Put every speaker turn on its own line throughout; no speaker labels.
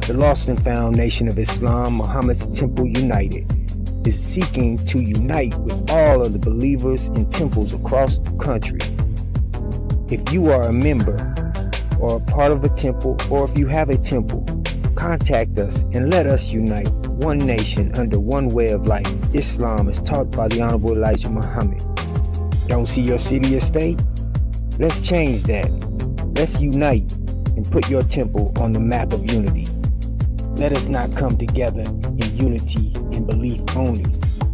The lost and found nation of Islam, Muhammad's Temple United, is seeking to unite with all of the believers in temples across the country. If you are a member or a part of a temple, or if you have a temple, contact us and let us unite one nation under one way of life. Islam is taught by the Honorable Elijah Muhammad. Don't see your city or state? Let's change that. Let's unite and put your temple on the map of unity. Let us not come together in unity and belief only,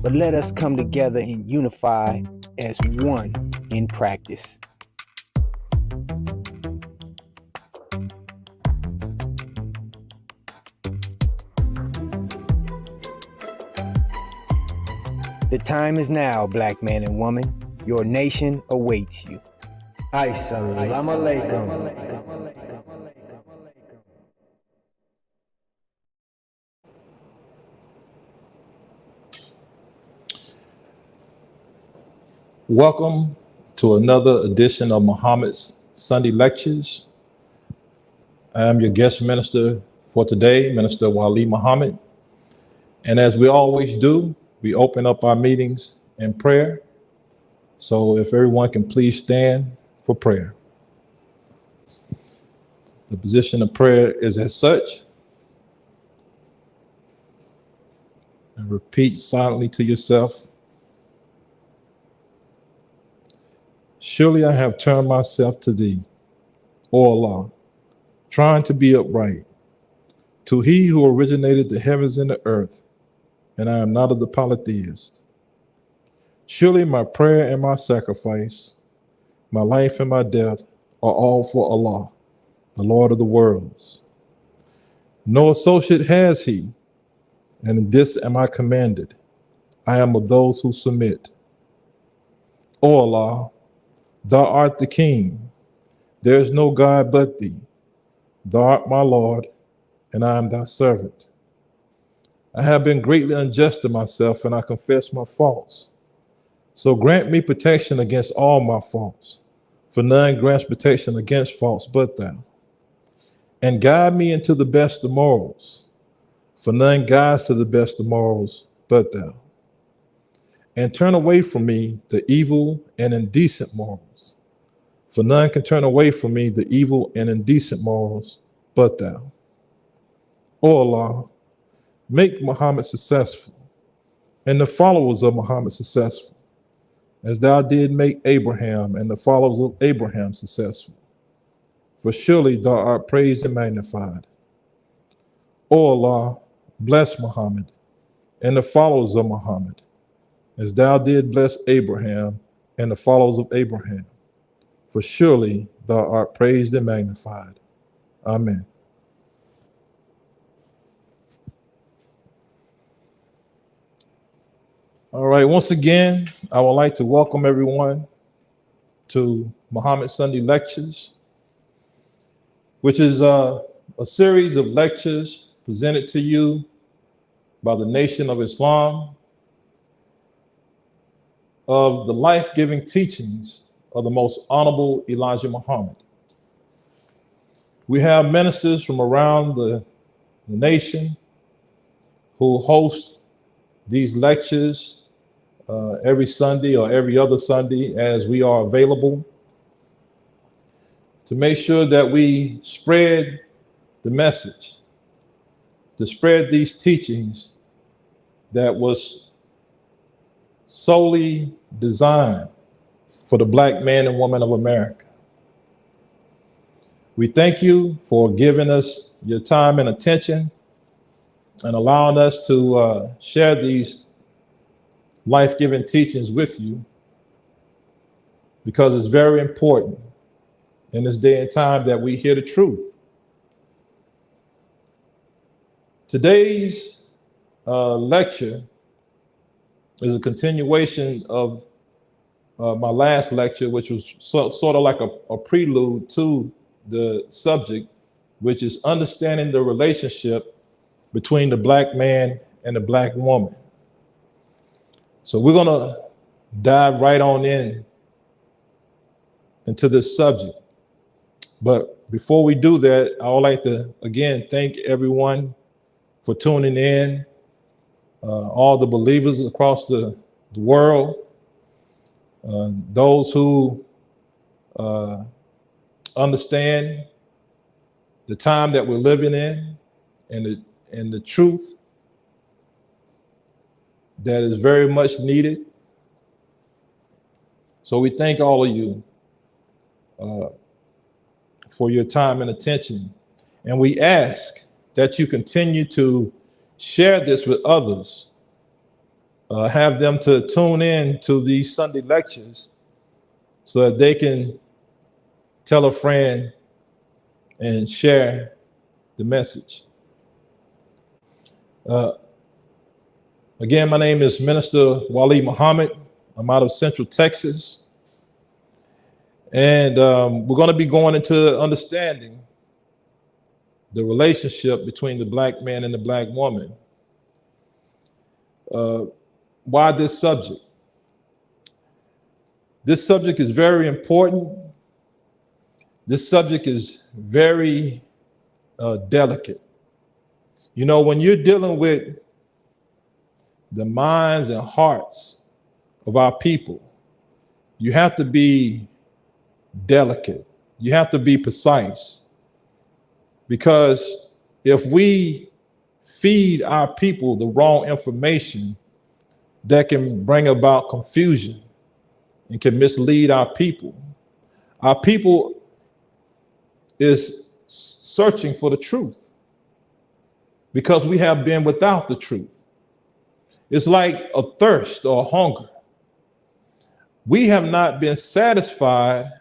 but let us come together and unify as one in practice. The time is now, black man and woman. Your nation awaits you. Assalamu alaikum.
Welcome to another edition of Muhammad's Sunday Lectures. I am your guest minister for today, Minister Wali Muhammad. And as we always do, we open up our meetings in prayer. So if everyone can please stand for prayer. The position of prayer is as such. And repeat silently to yourself. Surely I have turned myself to thee, O Allah, trying to be upright, to he who originated the heavens and the earth, and I am not of the polytheists. Surely my prayer and my sacrifice, my life and my death are all for Allah, the Lord of the worlds. No associate has he, and in this am I commanded. I am of those who submit. O Allah, thou art the King. There is no God but thee. Thou art my Lord, and I am thy servant. I have been greatly unjust to myself, and I confess my faults. So grant me protection against all my faults, for none grants protection against faults but thou. And guide me into the best of morals, for none guides to the best of morals but thou. And turn away from me the evil and indecent morals, for none can turn away from me the evil and indecent morals but thou. O Allah, make Muhammad successful and the followers of Muhammad successful, as thou did make Abraham and the followers of Abraham successful. For surely thou art praised and magnified. O Allah, bless Muhammad and the followers of Muhammad, as thou did bless Abraham and the followers of Abraham. For surely thou art praised and magnified. Amen. All right, once again, I would like to welcome everyone to Muhammad Sunday Lectures, which is a series of lectures presented to you by the Nation of Islam of the life-giving teachings of the Most Honorable Elijah Muhammad. We have ministers from around the nation who host these lectures every Sunday or every other Sunday as we are available, to make sure that we spread the message, to spread these teachings that was solely designed for the black man and woman of America. We thank you for giving us your time and attention and allowing us to share these life-giving teachings with you, because it's very important in this day and time that we hear the truth. Today's lecture is a continuation of my last lecture, which was sort of like a prelude to the subject, which is understanding the relationship between the black man and the black woman. So we're gonna dive right on into this subject. But before we do that, I would like to again thank everyone for tuning in, all the believers across the world, those who understand the time that we're living in and the truth that is very much needed. So we thank all of you for your time and attention. And we ask that you continue to share this with others, have them to tune in to these Sunday lectures so that they can tell a friend and share the message. Again, my name is Minister Wali Muhammad. I'm out of Central Texas. And we're going to be going into understanding the relationship between the black man and the black woman. Why this subject? This subject is very important. This subject is very delicate. You know, when you're dealing with the minds and hearts of our people, you have to be delicate. You have to be precise. Because if we feed our people the wrong information, that can bring about confusion and can mislead our people. Our people is searching for the truth because we have been without the truth. It's like a thirst or a hunger. We have not been satisfied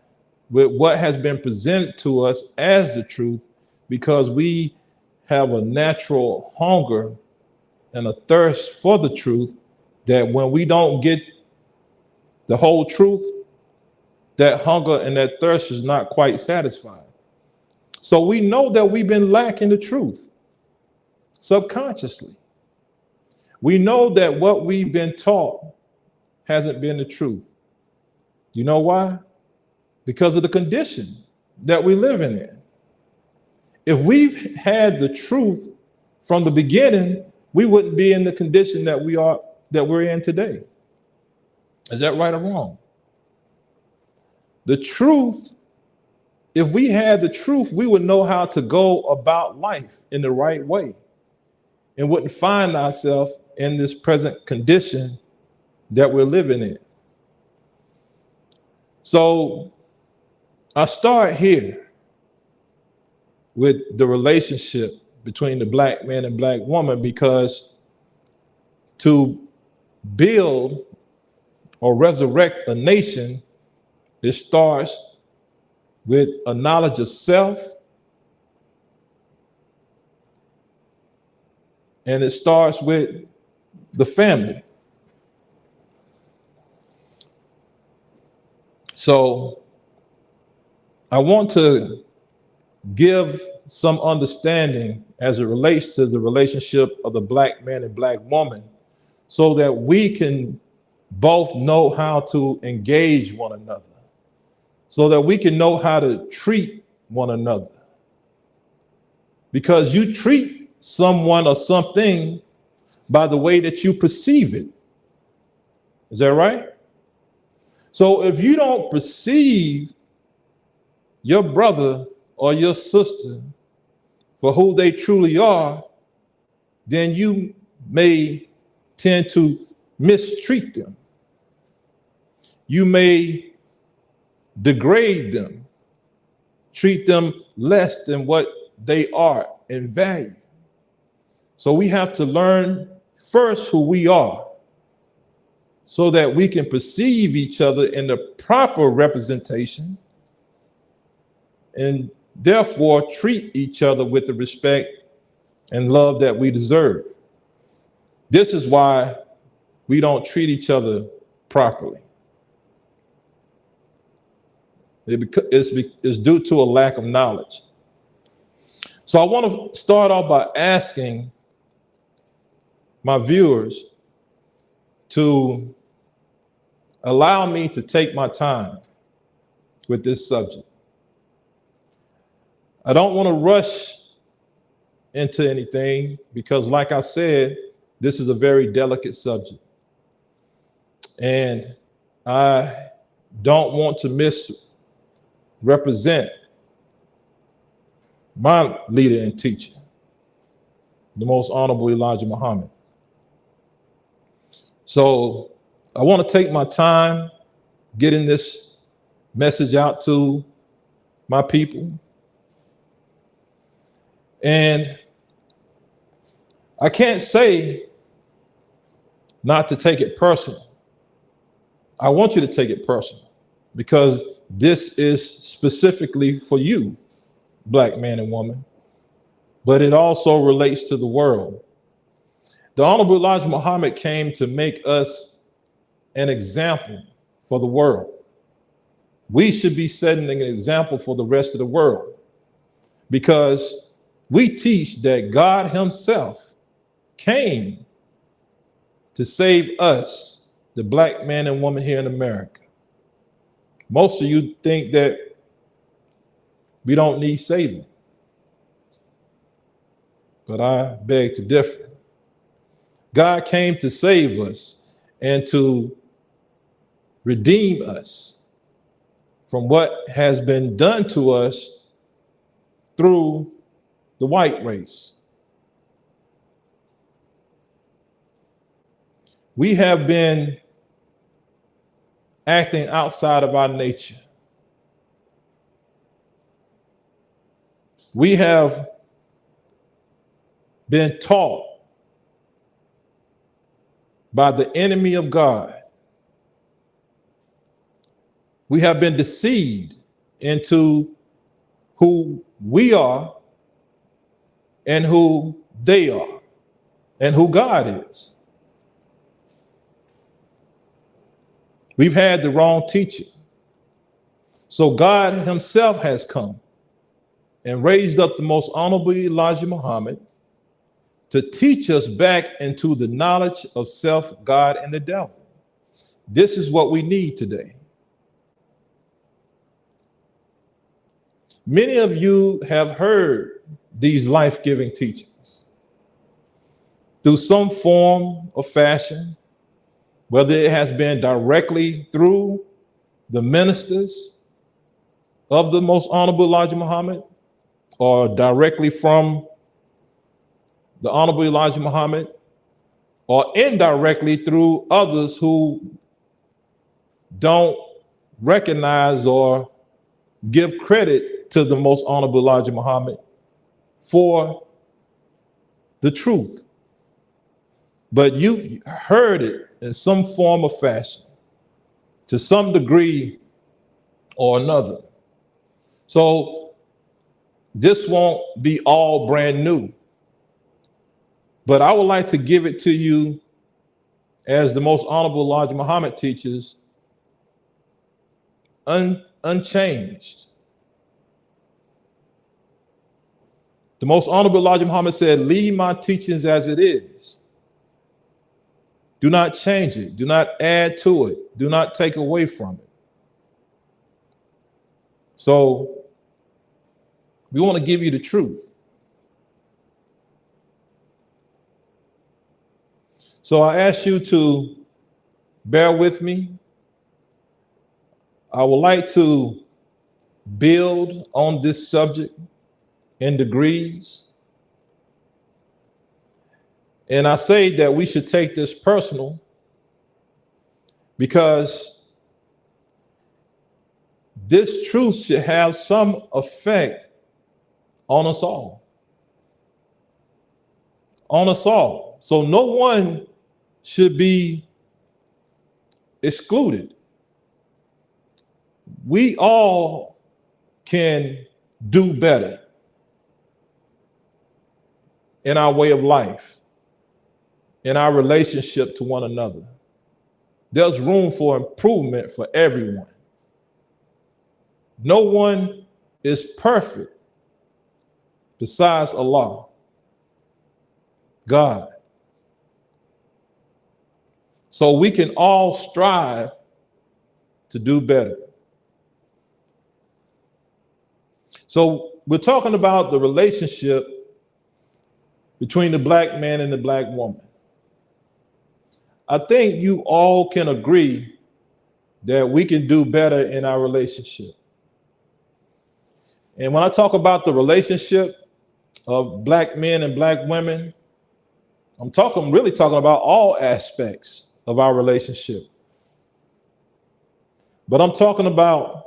with what has been presented to us as the truth because we have a natural hunger and a thirst for the truth that when we don't get the whole truth, that hunger and that thirst is not quite satisfied. So we know that we've been lacking the truth subconsciously. We know that what we've been taught hasn't been the truth. You know why? Because of the condition that we're living in. If we've had the truth from the beginning, we wouldn't be in the condition that we're in today. Is that right or wrong? The truth, if we had the truth, we would know how to go about life in the right way and wouldn't find ourselves in this present condition that we're living in. So I start here with the relationship between the black man and black woman, because to build or resurrect a nation, it starts with a knowledge of self, and it starts with the family. So I want to give some understanding as it relates to the relationship of the black man and black woman so that we can both know how to engage one another, so that we can know how to treat one another. Because you treat someone or something by the way that you perceive it. Is that right? So if you don't perceive your brother or your sister for who they truly are, then you may tend to mistreat them. You may degrade them, treat them less than what they are in value. So we have to learn first who we are so that we can perceive each other in the proper representation and therefore treat each other with the respect and love that we deserve. This is why we don't treat each other properly. It's due to a lack of knowledge. So I want to start off by asking my viewers to allow me to take my time with this subject. I don't want to rush into anything because, like I said, this is a very delicate subject. And I don't want to misrepresent my leader and teacher, the Most Honorable Elijah Muhammad. So I want to take my time getting this message out to my people. And I can't say not to take it personal. I want you to take it personal because this is specifically for you, Black man and woman, but it also relates to the world. The Honorable Elijah Muhammad came to make us an example for the world. We should be setting an example for the rest of the world because we teach that God himself came to save us, the Black man and woman here in America. Most of you think that we don't need saving, but I beg to differ. God came to save us and to redeem us from what has been done to us through the white race. We have been acting outside of our nature. We have been taught by the enemy of God. We have been deceived into who we are and who they are and who God is. We've had the wrong teaching. So God himself has come and raised up the Most Honorable Elijah Muhammad to teach us back into the knowledge of self, God, and the devil. This is what we need today. Many of you have heard these life-giving teachings through some form or fashion, whether it has been directly through the ministers of the Most Honorable Elijah Muhammad or directly from the Honorable Elijah Muhammad, or indirectly through others who don't recognize or give credit to the Most Honorable Elijah Muhammad for the truth. But you've heard it in some form or fashion, to some degree or another. So this won't be all brand new. But I would like to give it to you as the Most Honorable Elijah Muhammad teaches, unchanged. The Most Honorable Elijah Muhammad said, leave my teachings as it is. Do not change it. Do not add to it. Do not take away from it. So we want to give you the truth. So I ask you to bear with me. I would like to build on this subject in degrees. And I say that we should take this personal because this truth should have some effect on us all. On us all. So no one should be excluded. We all can do better in our way of life, in our relationship to one another. There's room for improvement for everyone. No one is perfect besides Allah, God. So we can all strive to do better. So we're talking about the relationship between the black man and the black woman. I think you all can agree that we can do better in our relationship. And when I talk about the relationship of black men and black women, I'm really talking about all aspects of our relationship. But I'm talking about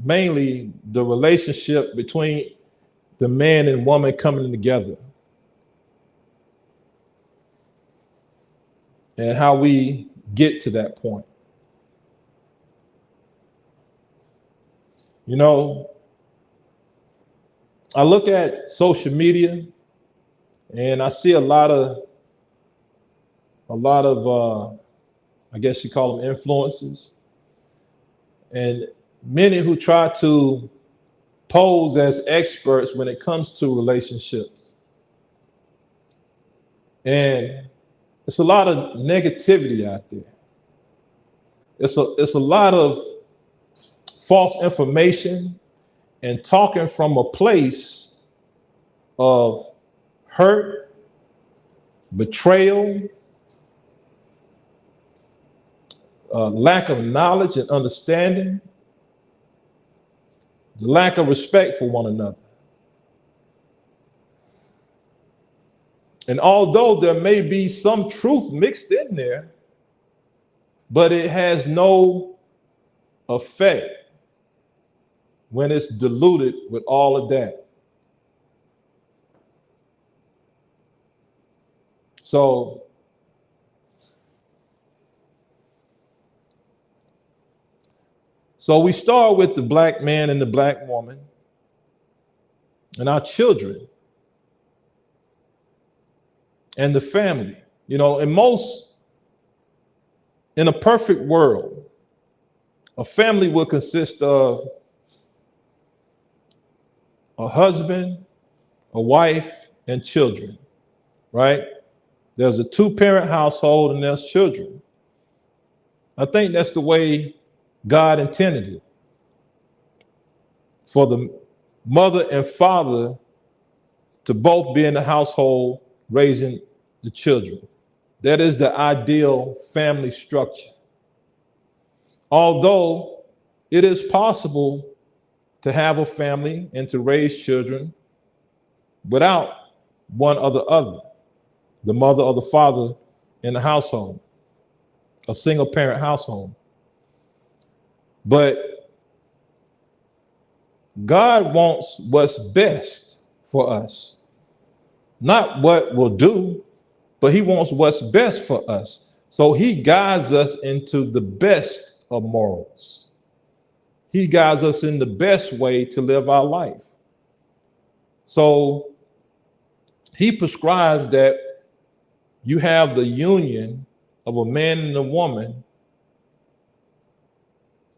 mainly the relationship between the man and woman coming together and how we get to that point. You know, I look at social media and I see a lot of I guess you call them influencers, and many who try to pose as experts when it comes to relationships. And it's a lot of negativity out there. It's a lot of false information and talking from a place of hurt, betrayal, lack of knowledge and understanding, the lack of respect for one another. And although there may be some truth mixed in there, but it has no effect when it's diluted with all of that. So we start with the black man and the black woman and our children and the family. You know, in a perfect world, a family would consist of a husband, a wife, and children, right? There's a two-parent household and there's children. I think that's the way God intended it, for the mother and father to both be in the household raising the children. That is the ideal family structure. Although it is possible to have a family and to raise children without one or the other, the mother or the father in the household, a single parent household. But God wants what's best for us, not what we'll do, but he wants what's best for us. So he guides us into the best of morals. He guides us in the best way to live our life. So he prescribes that you have the union of a man and a woman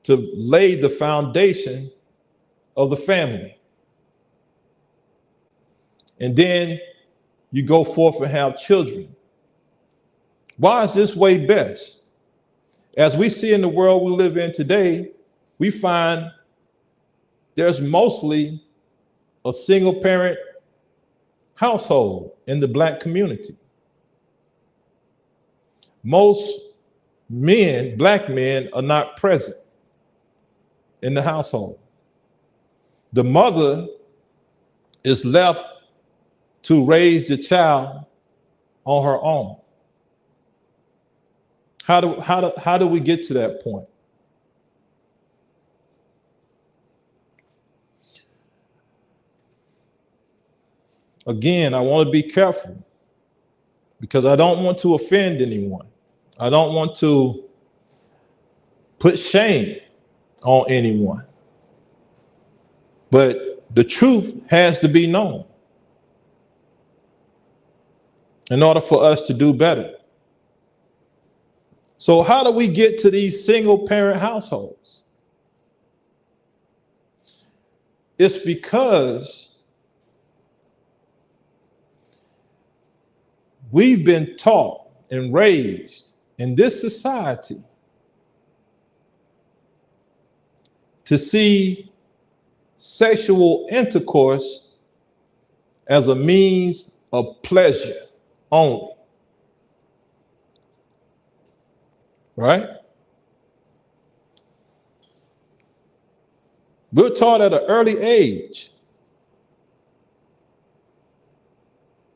to lay the foundation of the family. And then you go forth and have children. Why is this way best? As we see in the world we live in today, we find there's mostly a single parent household in the black community. Most men, black men, are not present in the household. The mother is left to raise the child on her own. How do we get to that point? Again, I want to be careful because I don't want to offend anyone. I don't want to put shame on anyone. But the truth has to be known in order for us to do better. So how do we get to these single parent households? It's because we've been taught and raised in this society to see sexual intercourse as a means of pleasure only. Right? We're taught at an early age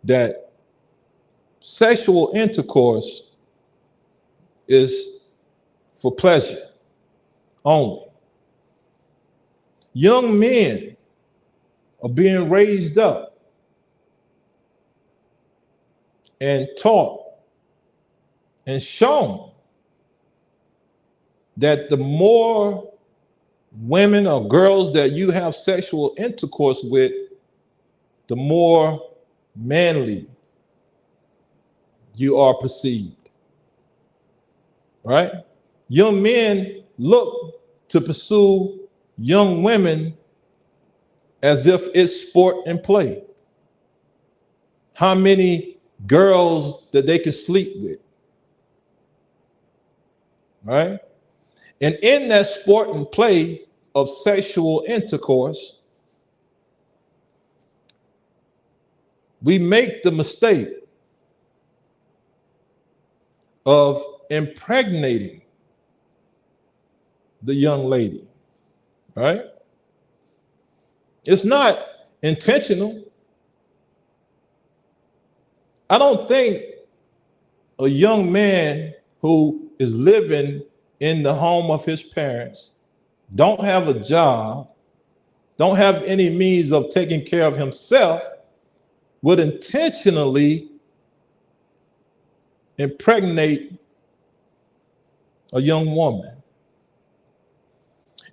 that sexual intercourse is for pleasure only. Young men are being raised up and taught and shown that the more women or girls that you have sexual intercourse with, the more manly you are perceived. Right? Young men look to pursue young women as if it's sport and play. How many girls that they can sleep with? Right? And in that sport and play of sexual intercourse, we make the mistake of impregnating the young lady, right? It's not intentional. I don't think a young man who is living in the home of his parents, don't have a job, don't have any means of taking care of himself, would intentionally impregnate a young woman.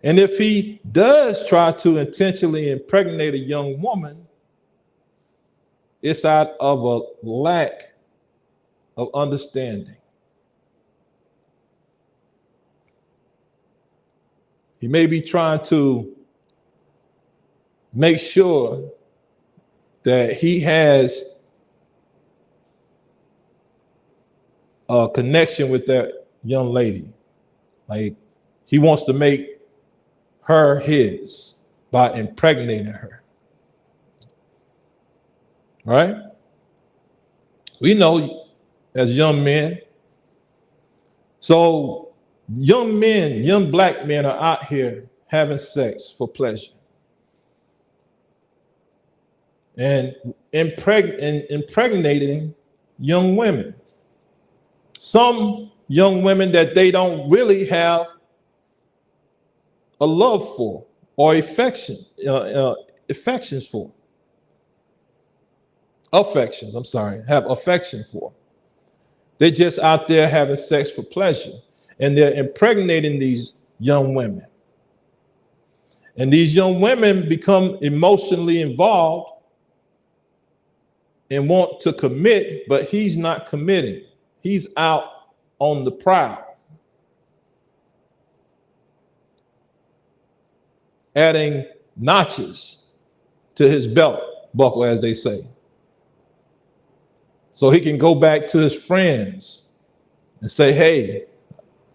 And if he does try to intentionally impregnate a young woman, it's out of a lack of understanding. He may be trying to make sure that he has a connection with that young lady. Like he wants to make her his by impregnating her. Right? We know as young men. So young men, young black men are out here having sex for pleasure. And impregnating young women. Some young women that they don't really have a love for or affections for. Have affection for. They're just out there having sex for pleasure. And they're impregnating these young women. And these young women become emotionally involved and want to commit, but he's not committing. He's out on the prowl, adding notches to his belt buckle, as they say. So he can go back to his friends and say, hey,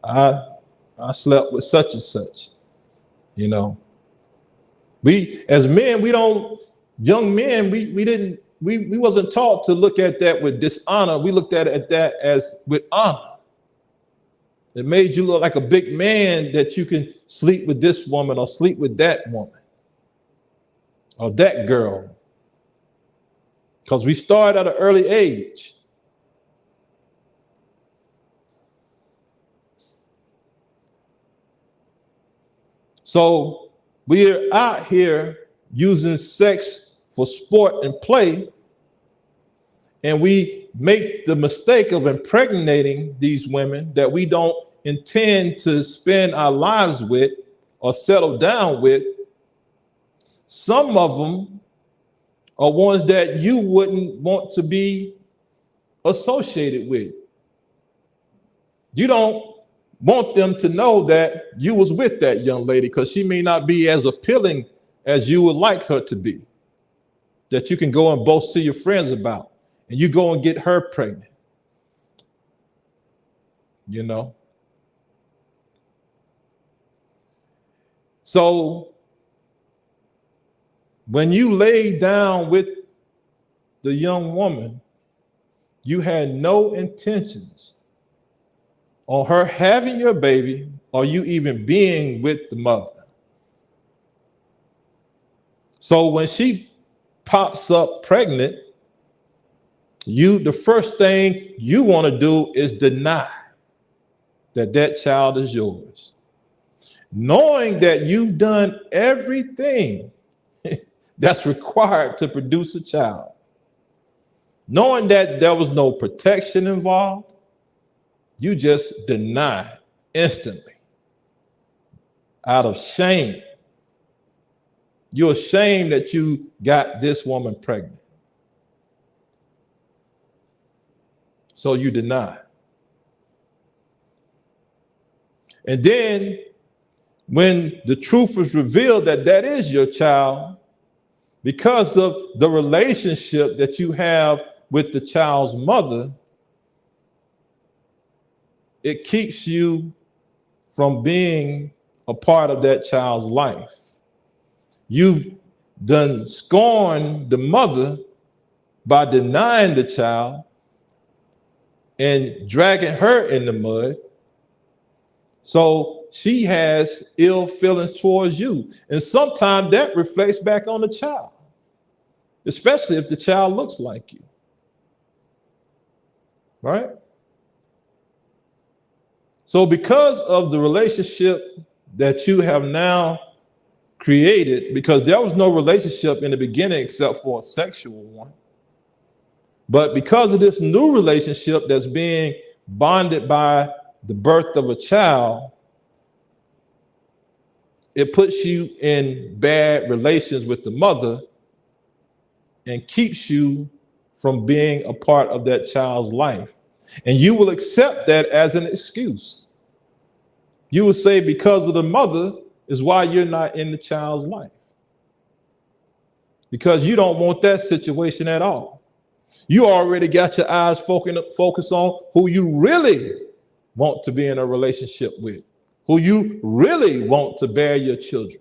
I slept with such and such. You know, we as men, young men, we wasn't taught to look at that with dishonor. We looked at that as with honor. It made you look like a big man that you can sleep with this woman or sleep with that woman or that girl. Because we start at an early age. So we're out here using sex for sport and play, and we make the mistake of impregnating these women that we don't intend to spend our lives with or settle down with. Some of them are ones that you wouldn't want to be associated with. You don't want them to know that you was with that young lady because she may not be as appealing as you would like her to be, that you can go and boast to your friends about, and you go and get her pregnant. You know? So When you laid down with the young woman, you had no intentions on her having your baby or you even being with the mother. So when she pops up pregnant, the first thing you want to do is deny that child is yours, knowing that you've done everything that's required to produce a child, knowing that there was no protection involved. You just deny instantly out of shame. You're ashamed that you got this woman pregnant. So you deny. And then when the truth is revealed that that is your child, because of the relationship that you have with the child's mother, it keeps you from being a part of that child's life. You've done scorned the mother by denying the child and dragging her in the mud. So she has ill feelings towards you. And sometimes that reflects back on the child, especially if the child looks like you. Right? So because of the relationship that you have now created, because there was no relationship in the beginning except for a sexual one, but because of this new relationship that's being bonded by the birth of a child, it puts you in bad relations with the mother and keeps you from being a part of that child's life. And you will accept that as an excuse. You will say because of the mother is why you're not in the child's life. Because you don't want that situation at all. You already got your eyes focused on who you really want to be in a relationship with, who you really want to bear your children.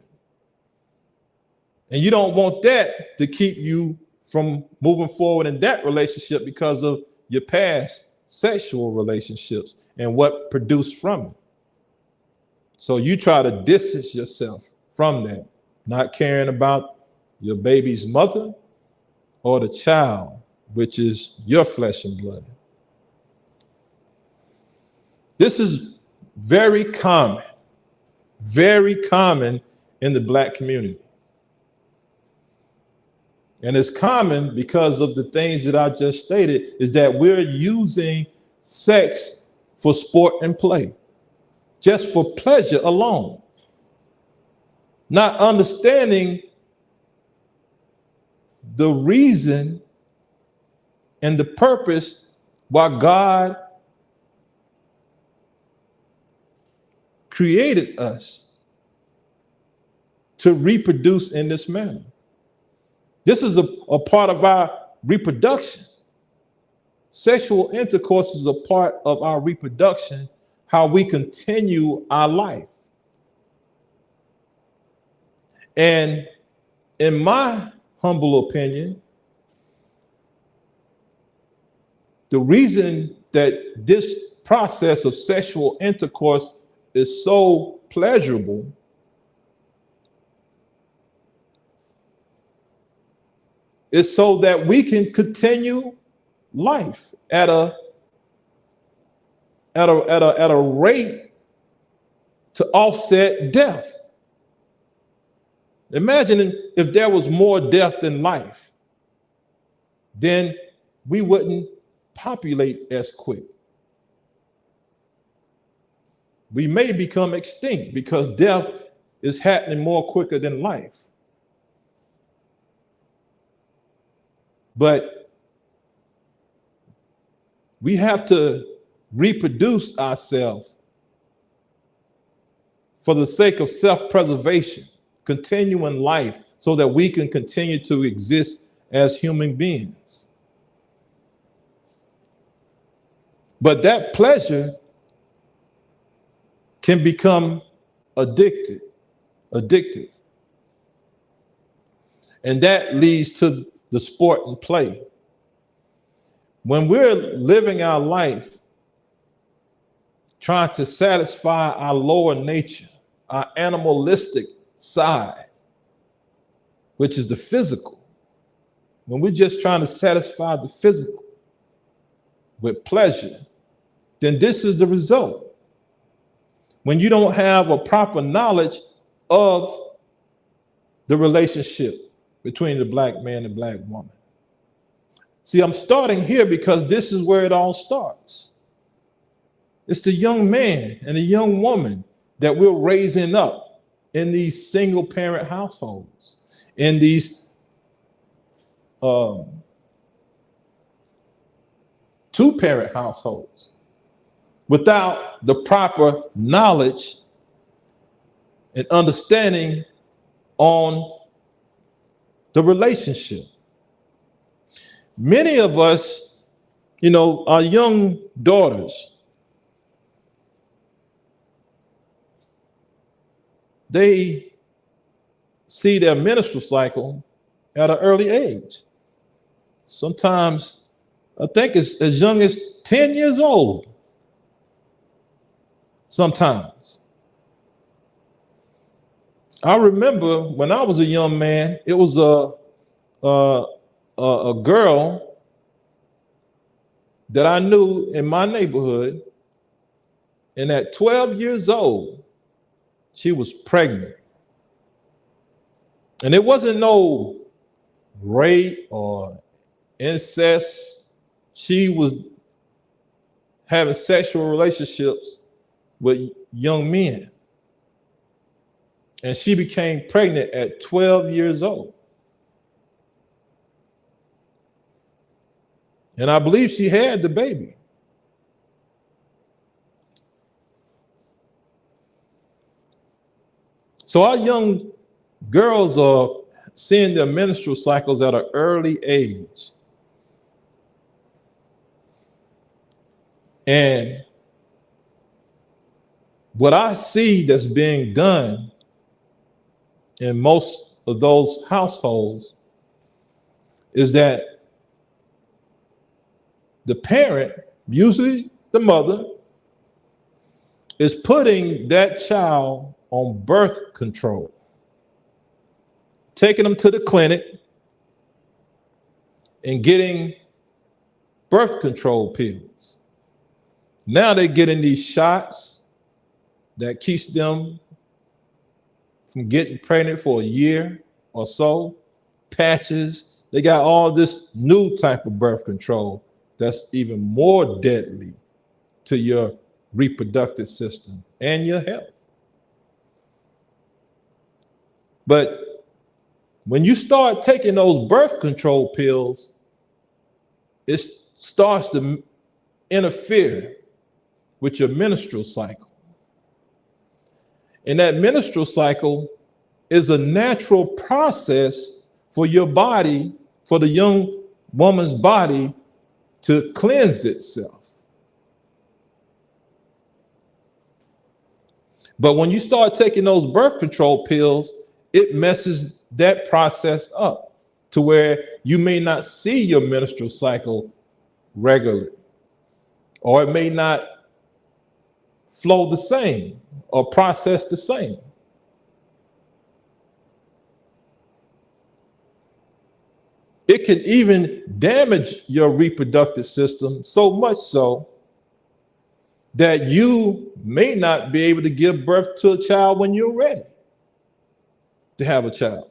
And you don't want that to keep you from moving forward in that relationship because of your past sexual relationships and what produced from it. So you try to distance yourself from that, not caring about your baby's mother or the child, which is your flesh and blood. This is very common in the Black community. And it's common because of the things that I just stated, is that we're using sex for sport and play, just for pleasure alone, not understanding the reason and the purpose why God created us to reproduce in this manner. This is a part of our reproduction. Sexual intercourse is a part of our reproduction, how we continue our life. And in my humble opinion, the reason that this process of sexual intercourse is so pleasurable is so that we can continue life at a rate to offset death. Imagine if there was more death than life, then we wouldn't populate as quick. We may become extinct because death is happening more quicker than life. But we have to reproduce ourselves for the sake of self-preservation, continuing life, so that we can continue to exist as human beings. But that pleasure can become addictive. And that leads to the sport and play. When we're living our life trying to satisfy our lower nature, our animalistic side, which is the physical, when we're just trying to satisfy the physical with pleasure, then this is the result. When you don't have a proper knowledge of the relationship between the black man and black woman. See, I'm starting here because this is where it all starts. It's the young man and the young woman that we're raising up in these single parent households, in these two parent households, without the proper knowledge and understanding on the relationship. Many of us, our young daughters, they see their menstrual cycle at an early age. Sometimes, I think it's as young as 10 years old. Sometimes. I remember when I was a young man, it was a girl that I knew in my neighborhood, and at 12 years old, she was pregnant. And it wasn't no rape or incest. She was having sexual relationships with young men. And she became pregnant at 12 years old. And I believe she had the baby. So our young girls are seeing their menstrual cycles at an early age. And what I see that's being done in most of those households is that the parent, usually the mother, is putting that child on birth control, taking them to the clinic and getting birth control pills. Now they're getting these shots that keeps them from getting pregnant for a year or so, patches. They got all this new type of birth control that's even more deadly to your reproductive system and your health. But when you start taking those birth control pills, it starts to interfere with your menstrual cycle. And that menstrual cycle is a natural process for your body, for the young woman's body, to cleanse itself. But when you start taking those birth control pills, it messes that process up to where you may not see your menstrual cycle regularly, or it may not flow the same or process the same. It can even damage your reproductive system so much so that you may not be able to give birth to a child when you're ready to have a child.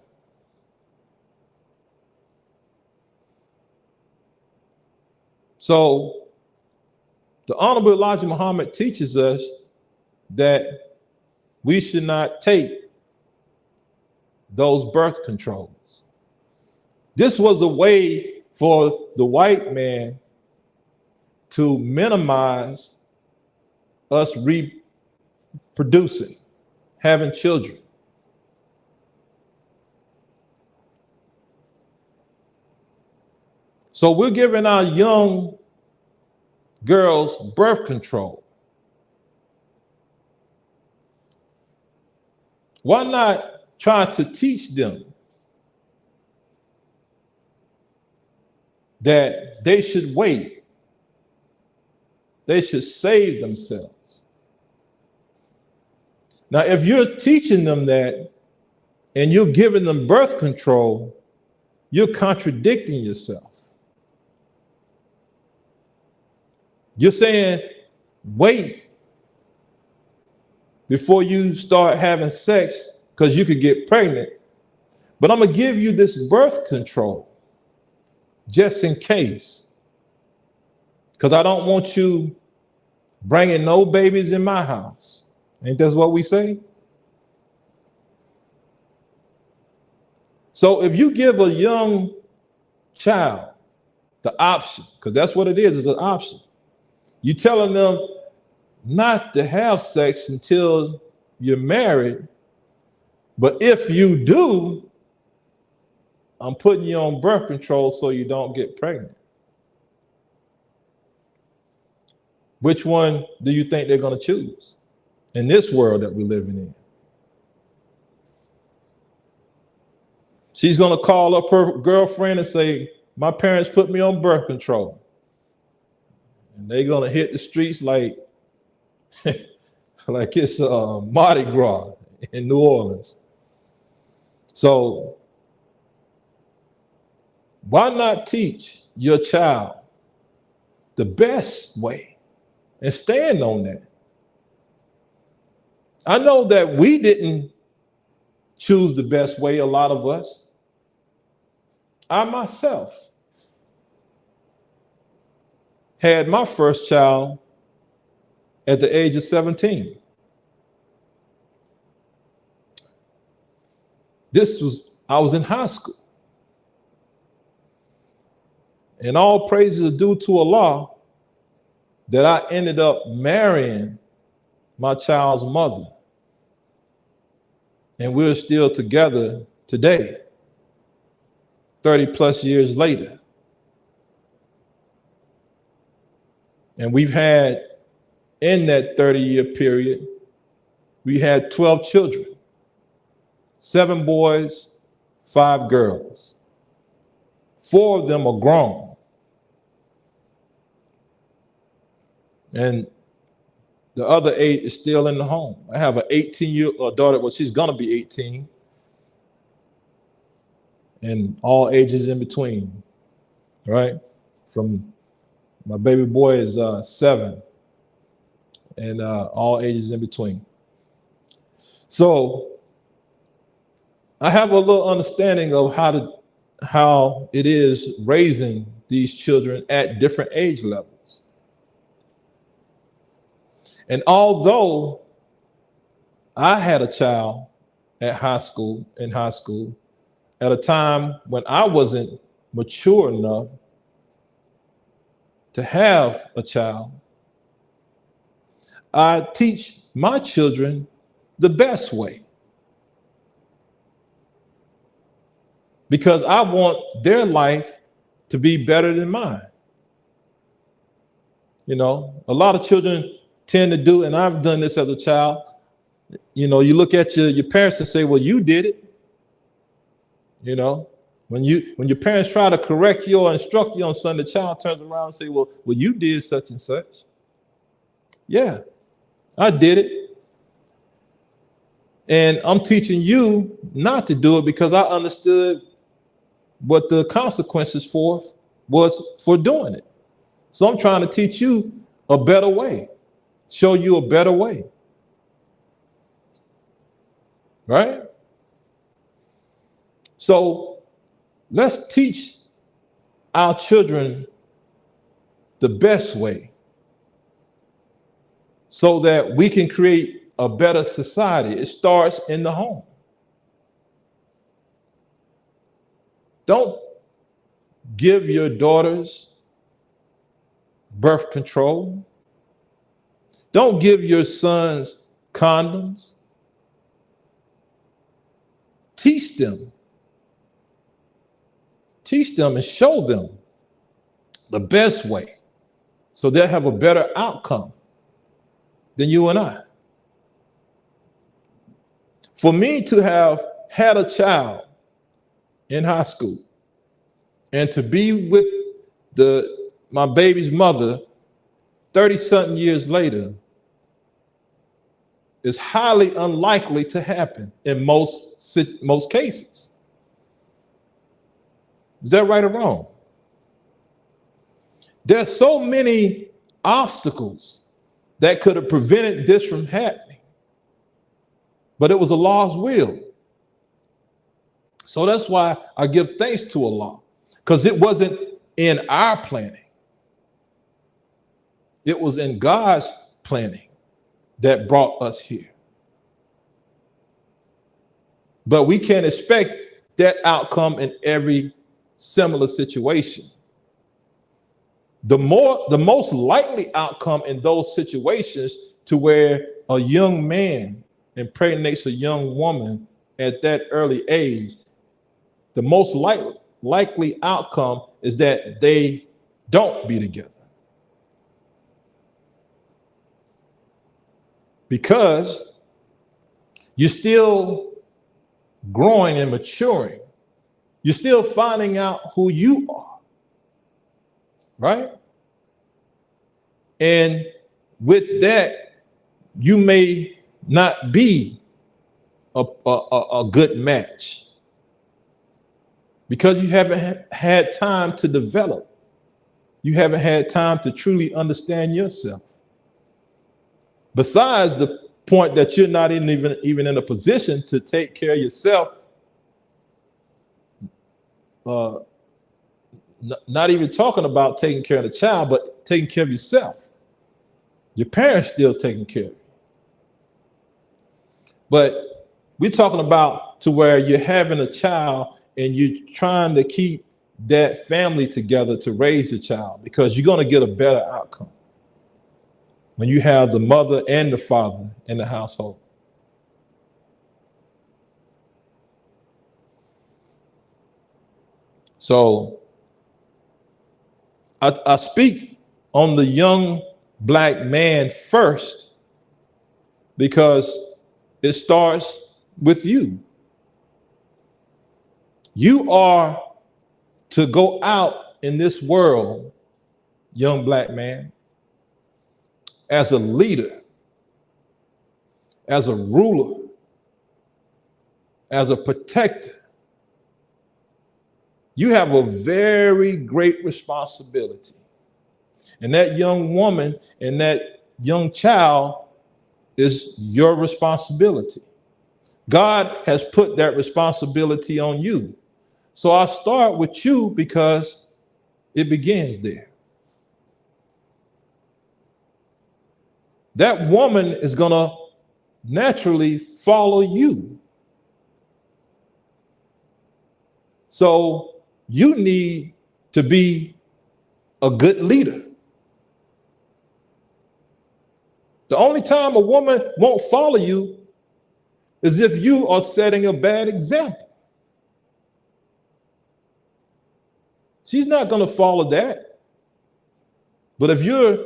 So the Honorable Elijah Muhammad teaches us that we should not take those birth controls. This was a way for the white man to minimize us reproducing, having children. So we're giving our young girls birth control. Why not try to teach them that they should wait. They should save themselves. Now, if you're teaching them that and you're giving them birth control, you're contradicting yourself. You're saying, wait before you start having sex because you could get pregnant. But I'm going to give you this birth control just in case, because I don't want you bringing no babies in my house. Ain't that what we say? So if you give a young child the option, because that's what it is, it's an option. You're telling them not to have sex until you're married, but if you do, I'm putting you on birth control so you don't get pregnant. Which one do you think they're going to choose in this world that we're living in? She's going to call up her girlfriend and say, my parents put me on birth control. And they're going to hit the streets like, like it's Mardi Gras in New Orleans. So why not teach your child the best way and stand on that? I know that we didn't choose the best way, a lot of us. I myself had my first child at the age of 17. I was in high school. And all praises are due to Allah that I ended up marrying my child's mother. And we're still together today, 30 plus years later. And we've had, in that 30-year period, we had 12 children, 7 boys, 5 girls. 4 of them are grown. And the other 8 is still in the home. I have an 18-year-old daughter. Well, she's going to be 18. And all ages in between, right? From my baby boy is 7. And all ages in between. So I have a little understanding of how it is raising these children at different age levels. And although I had a child in high school, at a time when I wasn't mature enough to have a child, I teach my children the best way. Because I want their life to be better than mine. You know, a lot of children tend to do, and I've done this as a child, you know, you look at your parents and say, well, you did it. You know, when your parents try to correct you or instruct you on something, the child turns around and say, well, you did such and such. Yeah, I did it. And I'm teaching you not to do it because I understood what the consequences was for doing it. So I'm trying to teach you a better way, show you a better way. Right? So let's teach our children the best way so that we can create a better society. It starts in the home. Don't give your daughters birth control. Don't give your sons condoms. Teach them. Teach them and show them the best way so they'll have a better outcome than you and I. For me to have had a child in high school and to be with my baby's mother 30-something years later is highly unlikely to happen in most cases. Is that right or wrong? There's so many obstacles that could have prevented this from happening, but it was Allah's will. So that's why I give thanks to Allah, because it wasn't in our planning. It was in God's planning that brought us here. But we can't expect that outcome in every similar situation. The most likely outcome in those situations to where a young man impregnates a young woman at that early age, the most likely outcome is that they don't be together. Because you're still growing and maturing. You're still finding out who you are, right? And with that, you may not be a good match because you haven't had time to develop. You haven't had time to truly understand yourself. Besides the point that you're not even in a position to take care of yourself, not even talking about taking care of the child, but taking care of yourself. Your parents still taking care of you. But we're talking about to where you're having a child and you're trying to keep that family together to raise the child, because you're going to get a better outcome when you have the mother and the father in the household. So I speak on the young Black man first because it starts with you. You are to go out in this world, young Black man, as a leader, as a ruler, as a protector. You have a very great responsibility. And that young woman and that young child is your responsibility. God has put that responsibility on you. So I start with you because it begins there. That woman is going to naturally follow you. So you need to be a good leader. The only time a woman won't follow you is if you are setting a bad example. She's not going to follow that. But if you're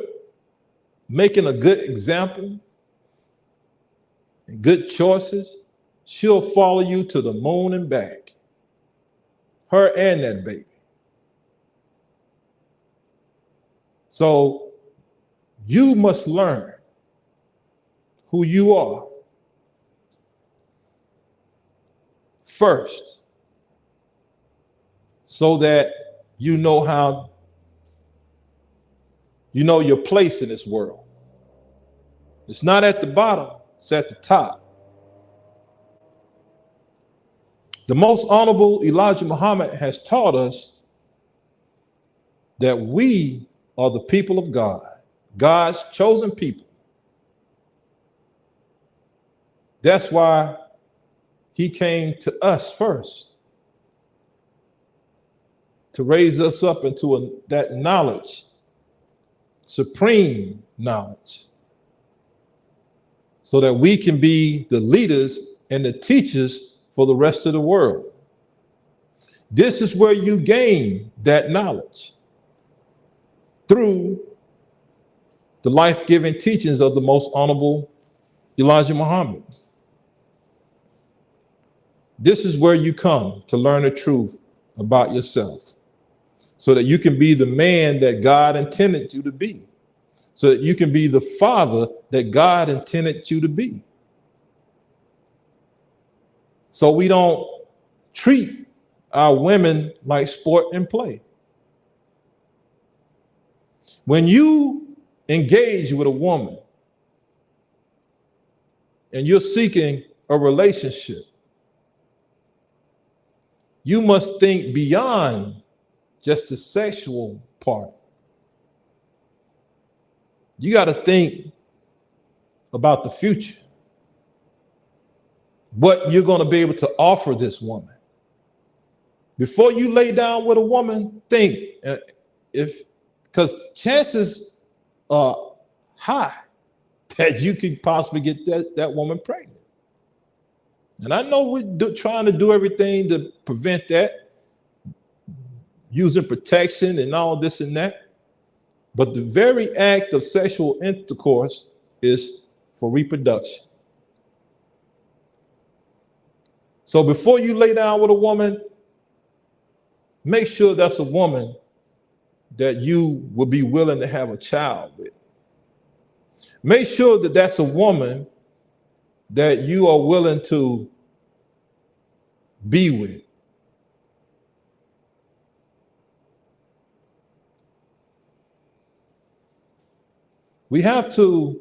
making a good example and good choices, she'll follow you to the moon and back. Her and that baby. So you must learn who you are first, so that you know your place in this world. It's not at the bottom, it's at the top. The most honorable Elijah Muhammad has taught us that we are the people of God, God's chosen people. That's why he came to us first, to raise us up into that knowledge, supreme knowledge, so that we can be the leaders and the teachers for the rest of the world. This is where you gain that knowledge, through the life-giving teachings of the most honorable Elijah Muhammad. This is where you come to learn the truth about yourself. so that you can be the man that God intended you to be, so that you can be the father that God intended you to be. So we don't treat our women like sport and play. When you engage with a woman and you're seeking a relationship, you must think beyond just the sexual part. You got to think about the future, what you're going to be able to offer this woman. Before you lay down with a woman, think, because chances are high that you could possibly get that woman pregnant. And I know we're trying to do everything to prevent that, using protection and all this and that. But the very act of sexual intercourse is for reproduction. So before you lay down with a woman, make sure that's a woman that you will be willing to have a child with. Make sure that that's a woman that you are willing to be with. We have to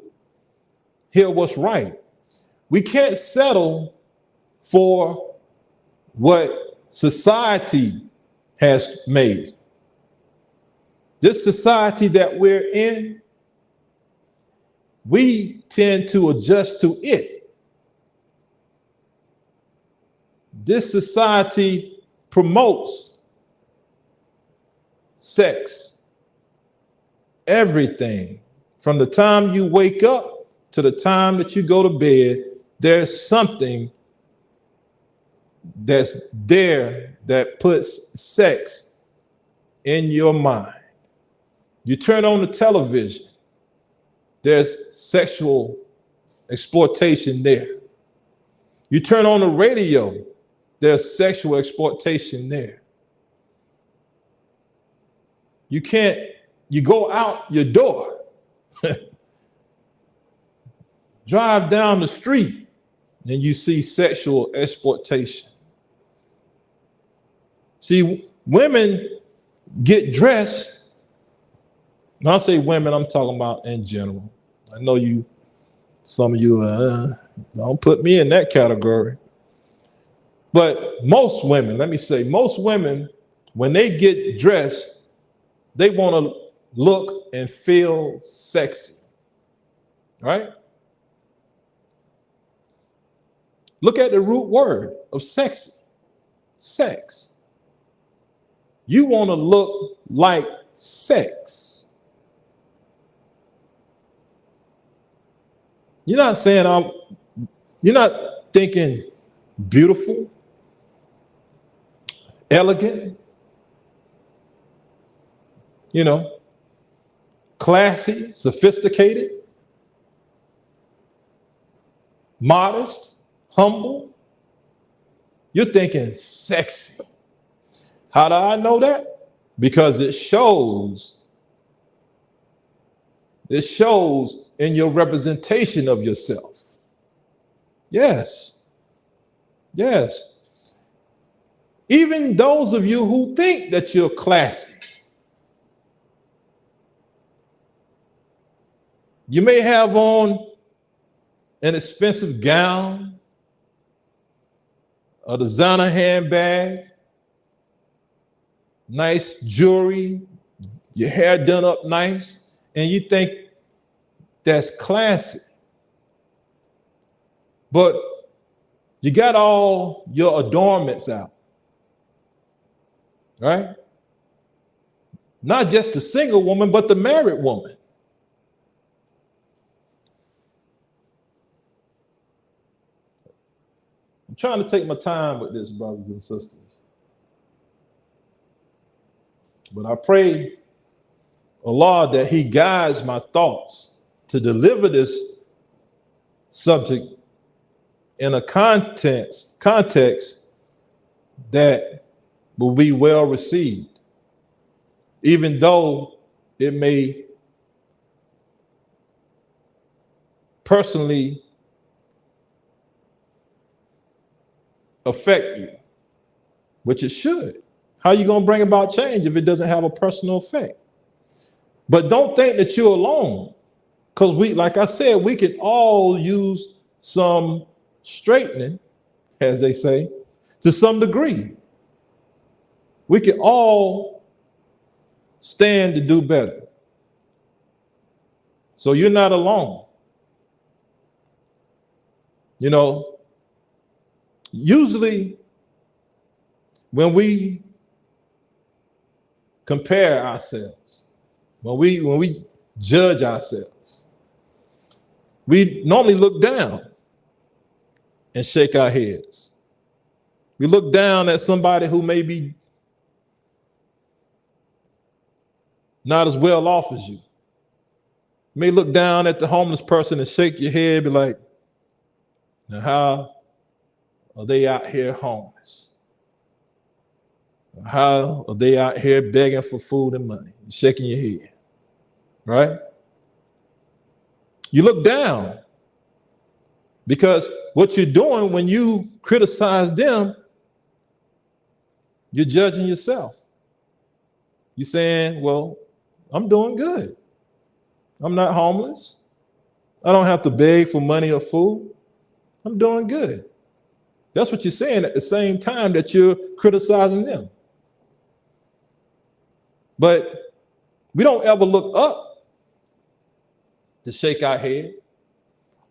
hear what's right. We can't settle for what society has made. This society that we're in, we tend to adjust to it. This society promotes sex, everything. From the time you wake up to the time that you go to bed, there's something that's there that puts sex in your mind. You turn on the television, there's sexual exploitation there. You turn on the radio, there's sexual exploitation there. You go out your door, drive down the street, and you see sexual exploitation. See, women get dressed. When I say women, I'm talking about in general. I know some of you don't put me in that category. But most women, most women, when they get dressed, they want to look and feel sexy, right? Look at the root word of sexy, sex. You want to look like sex. You're not thinking beautiful, elegant, classy, sophisticated, modest, humble. You're thinking sexy. How do I know that? Because it shows in your representation of yourself. Yes. Even those of you who think that you're classy, you may have on an expensive gown, a designer handbag, nice jewelry, your hair done up nice, and you think that's classy. But you got all your adornments out, right? Not just the single woman, but the married woman. I'm trying to take my time with this, brothers and sisters. But I pray Allah that He guides my thoughts to deliver this subject in a context that will be well received. even though it may personally affect you, which it should. How are you going to bring about change if it doesn't have a personal effect? But don't think that you're alone, because like I said, we can all use some straightening, as they say, to some degree. We can all stand to do better. So you're not alone. You know, usually when we compare ourselves, when we judge ourselves, we normally look down and shake our heads. We look down at somebody who may be not as well off as you. You may look down at the homeless person and shake your head, be like, now how are they out here homeless? How are they out here begging for food and money? You're shaking your head, right? You look down because what you're doing when you criticize them, you're judging yourself. You're saying, well, I'm doing good. I'm not homeless. I don't have to beg for money or food. I'm doing good. That's what you're saying at the same time that you're criticizing them. But we don't ever look up to shake our head.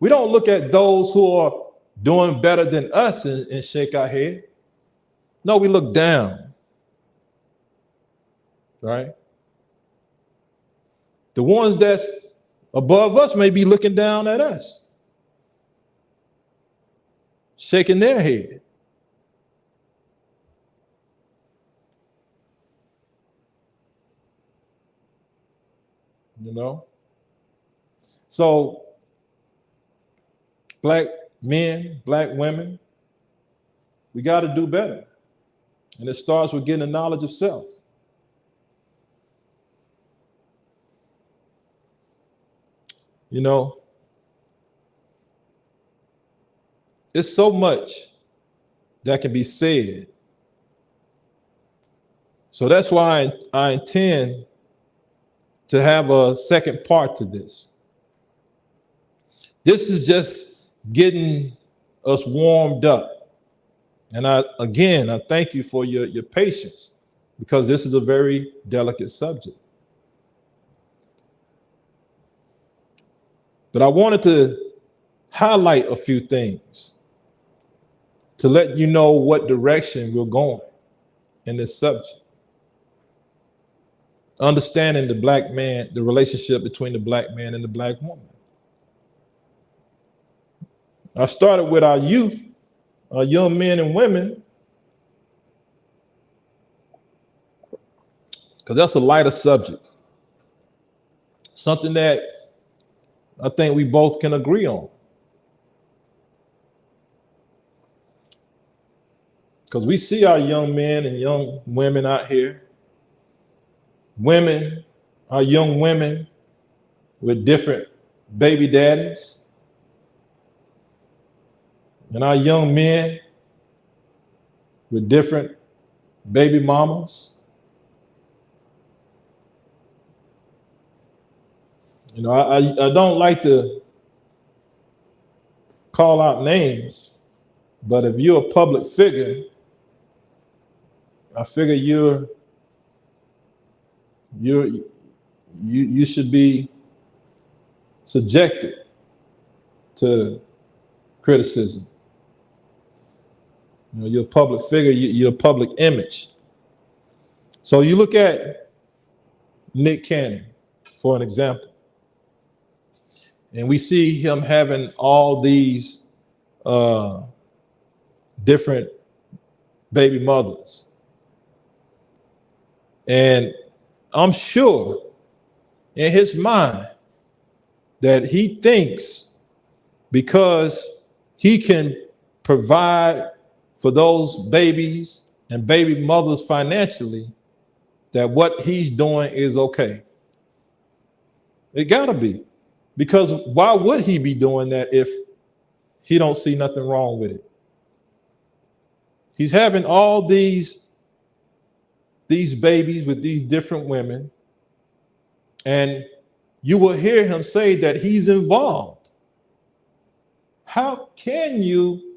We don't look at those who are doing better than us and shake our head. No, we look down, right? The ones that's above us may be looking down at us, shaking their head. You know? So, black men, black women, we got to do better. And it starts with getting a knowledge of self. You know, it's so much that can be said. So that's why I intend to have a second part to this. This is just getting us warmed up. And I thank you for your patience, because this is a very delicate subject. But I wanted to highlight a few things to let you know what direction we're going in this subject. Understanding the black man, the relationship between the black man and the black woman. I started with our youth, our young men and women, because that's a lighter subject. Something that I think we both can agree on. Because we see our young men and young women out here. Women, our young women with different baby daddies. And our young men with different baby mamas. You know, I don't like to call out names, but if you're a public figure, I figure you should be subjected to criticism. You know, you're a public figure, you're a public image. So you look at Nick Cannon, for an example, and we see him having all these different baby mothers. And I'm sure in his mind that he thinks because he can provide for those babies and baby mothers financially, that what he's doing is okay. It gotta be. Because why would he be doing that if he don't see nothing wrong with it? He's having all these babies with these different women, and you will hear him say that he's involved. How can you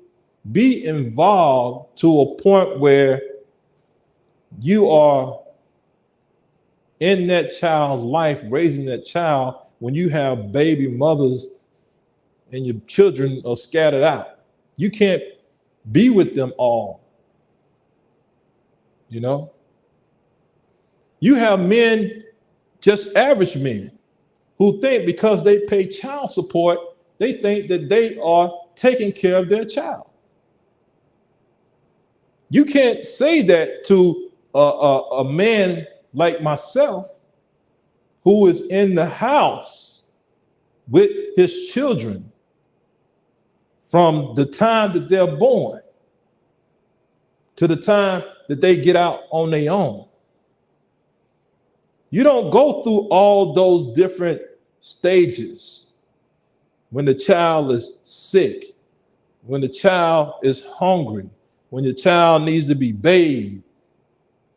be involved to a point where you are in that child's life, raising that child, when you have baby mothers and your children are scattered out? You can't be with them all. You know? You have men, just average men, who think because they pay child support, they think that they are taking care of their child. You can't say that to a man like myself who is in the house with his children from the time that they're born to the time that they get out on their own. You don't go through all those different stages when the child is sick, when the child is hungry, when your child needs to be bathed,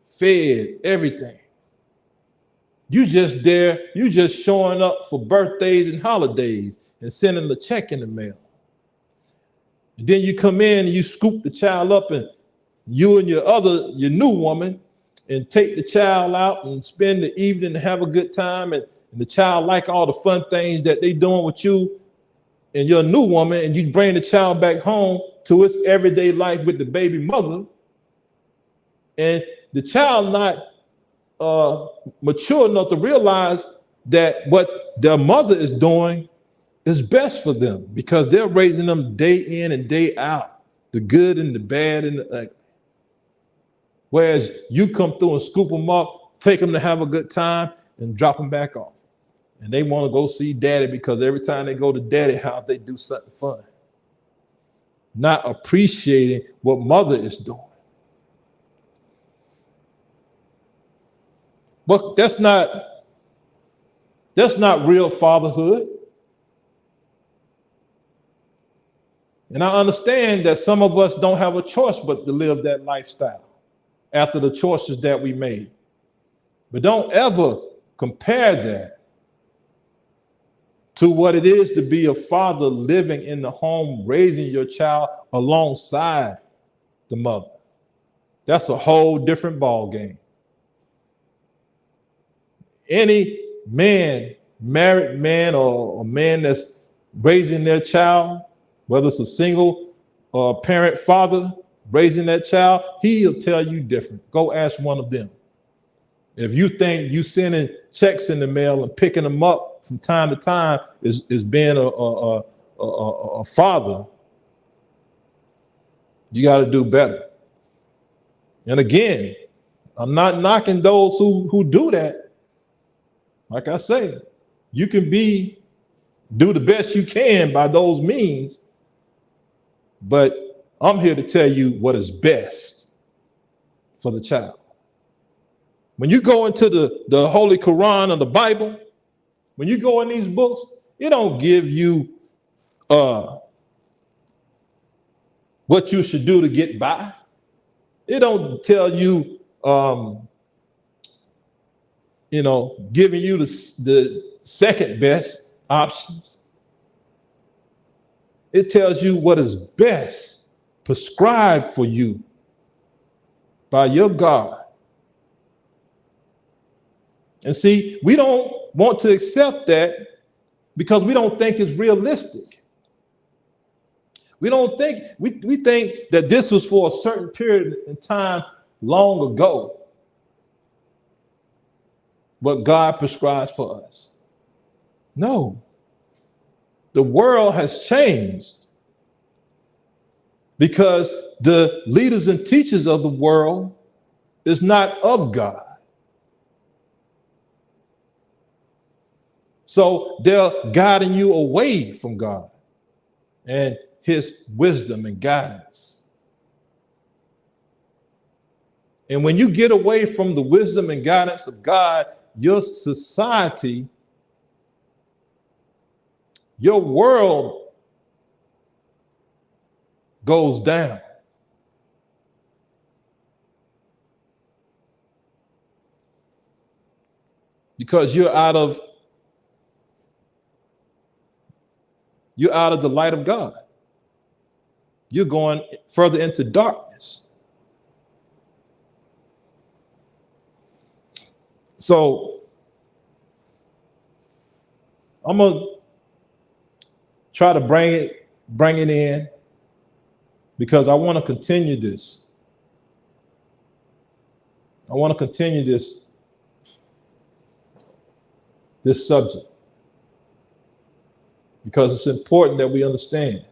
fed, everything. You just there, you just showing up for birthdays and holidays and sending a check in the mail. And then you come in and you scoop the child up, and you and your new woman, and take the child out and spend the evening and have a good time, and the child like all the fun things that they doing with you and your new woman, and you bring the child back home to its everyday life with the baby mother, and the child not mature enough to realize that what their mother is doing is best for them, because they're raising them day in and day out, the good and the bad and the ugly. Whereas you come through and scoop them up, take them to have a good time, and drop them back off. And they want to go see daddy because every time they go to daddy's house, they do something fun. Not appreciating what mother is doing. But that's not real fatherhood. And I understand that some of us don't have a choice but to live that lifestyle after the choices that we made. But don't ever compare that to what it is to be a father living in the home, raising your child alongside the mother. That's a whole different ball game. Any man, married man or a man that's raising their child, whether it's a single parent father raising that child, he'll tell you different. Go ask one of them. If you think you sending checks in the mail and picking them up from time to time is being a father, you got to do better. And again, I'm not knocking those who do that. Like I say, you can do the best you can by those means, but I'm here to tell you what is best for the child. When you go into the Holy Quran or the Bible, when you go in these books, it don't give you what you should do to get by. It don't tell you, giving you the second best options. It tells you what is best prescribed for you by your God. And see, we don't want to accept that because we don't think it's realistic. We think that this was for a certain period in time long ago, what God prescribes for us. No, the world has changed because the leaders and teachers of the world is not of God. So they're guiding you away from God and his wisdom and guidance. And when you get away from the wisdom and guidance of God, your society, your world goes down. Because you're out of the light of God. You're going further into darkness. So I'm gonna try to bring it in, because I want to continue this. I want to continue this subject, because it's important that we understand.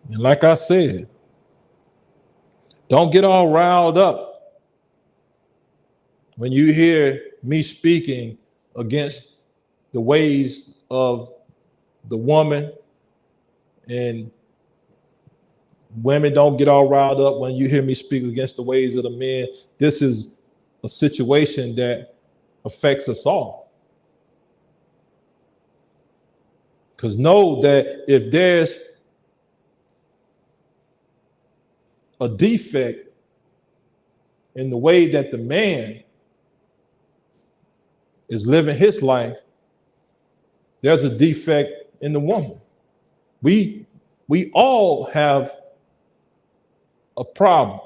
And like I said, don't get all riled up when you hear me speaking against the ways of the woman, and women don't get all riled up when you hear me speak against the ways of the men. This is a situation that affects us all. Because know that if there's a defect in the way that the man is living his life, there's a defect in the woman. We all have a problem.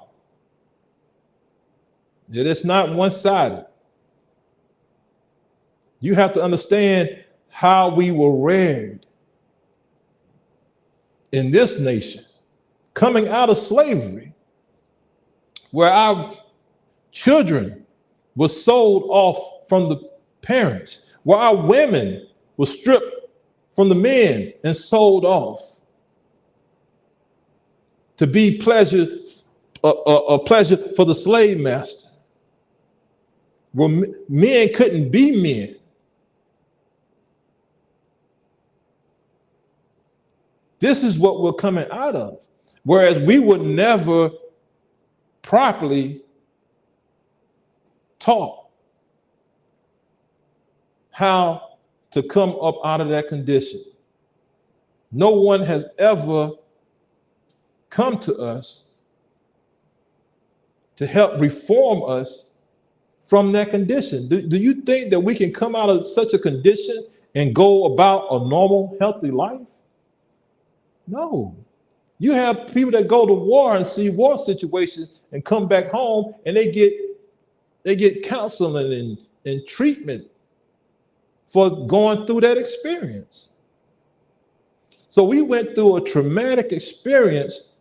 It is not one-sided. You have to understand how we were reared in this nation, coming out of slavery, where our children were sold off from the parents, where our women were stripped from the men and sold off to be a pleasure for the slave master, where men couldn't be men. This is what we're coming out of. Whereas we were never properly taught how to come up out of that condition. No one has ever come to us to help reform us from that condition. Do you think that we can come out of such a condition and go about a normal, healthy life? No. You have people that go to war and see war situations and come back home, and they get counseling and treatment for going through that experience. So we went through a traumatic experience,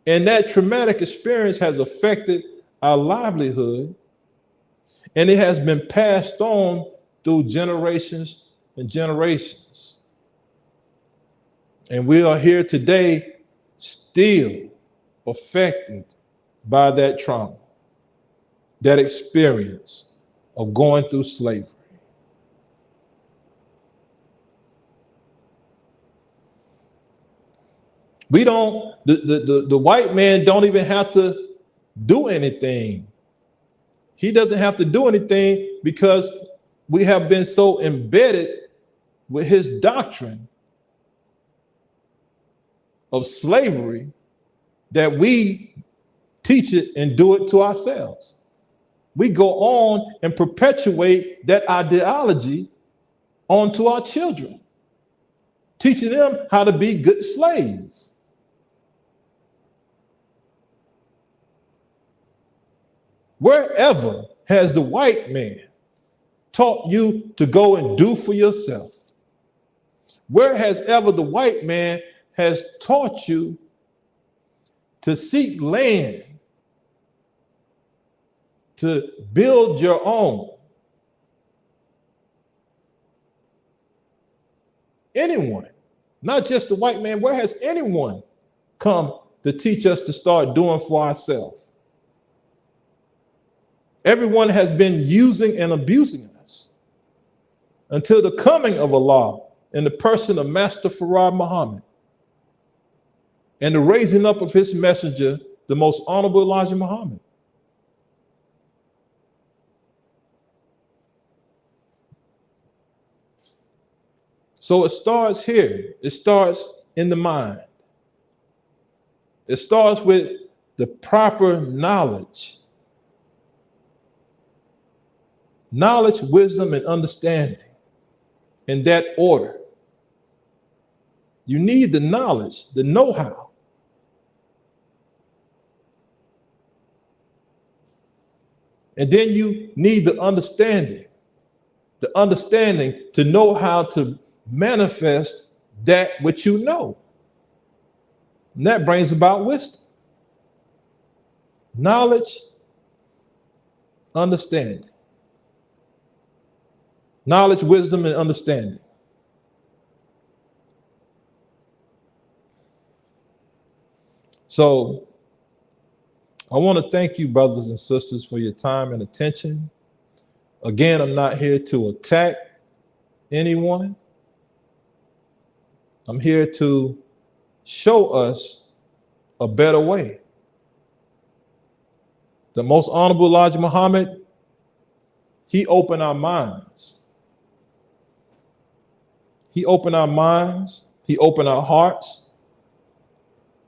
and that traumatic experience has affected our livelihood, and it has been passed on through generations and generations. And we are here today still affected by that trauma, that experience of going through slavery. The white man don't even have to do anything. He doesn't have to do anything because we have been so embedded with his doctrine of slavery that we teach it and do it to ourselves. We go on and perpetuate that ideology onto our children, teaching them how to be good slaves. Wherever has the white man taught you to go and do for yourself? Where has ever the white man has taught you to seek land, to build your own? Anyone, not just the white man, where has anyone come to teach us to start doing for ourselves? Everyone has been using and abusing us until the coming of Allah in the person of Master Farad Muhammad. and the raising up of his messenger, the most honorable Elijah Muhammad. So it starts here. It starts in the mind. It starts with the proper knowledge. Knowledge, wisdom, and understanding in that order. You need the knowledge, the know-how. And then you need the understanding to know how to manifest that which you know. And that brings about wisdom. Knowledge, understanding. Knowledge, wisdom, and understanding. So I want to thank you, brothers and sisters, for your time and attention. Again, I'm not here to attack anyone. I'm here to show us a better way. The most honorable Elijah Muhammad, he opened our minds. He opened our minds. He opened our hearts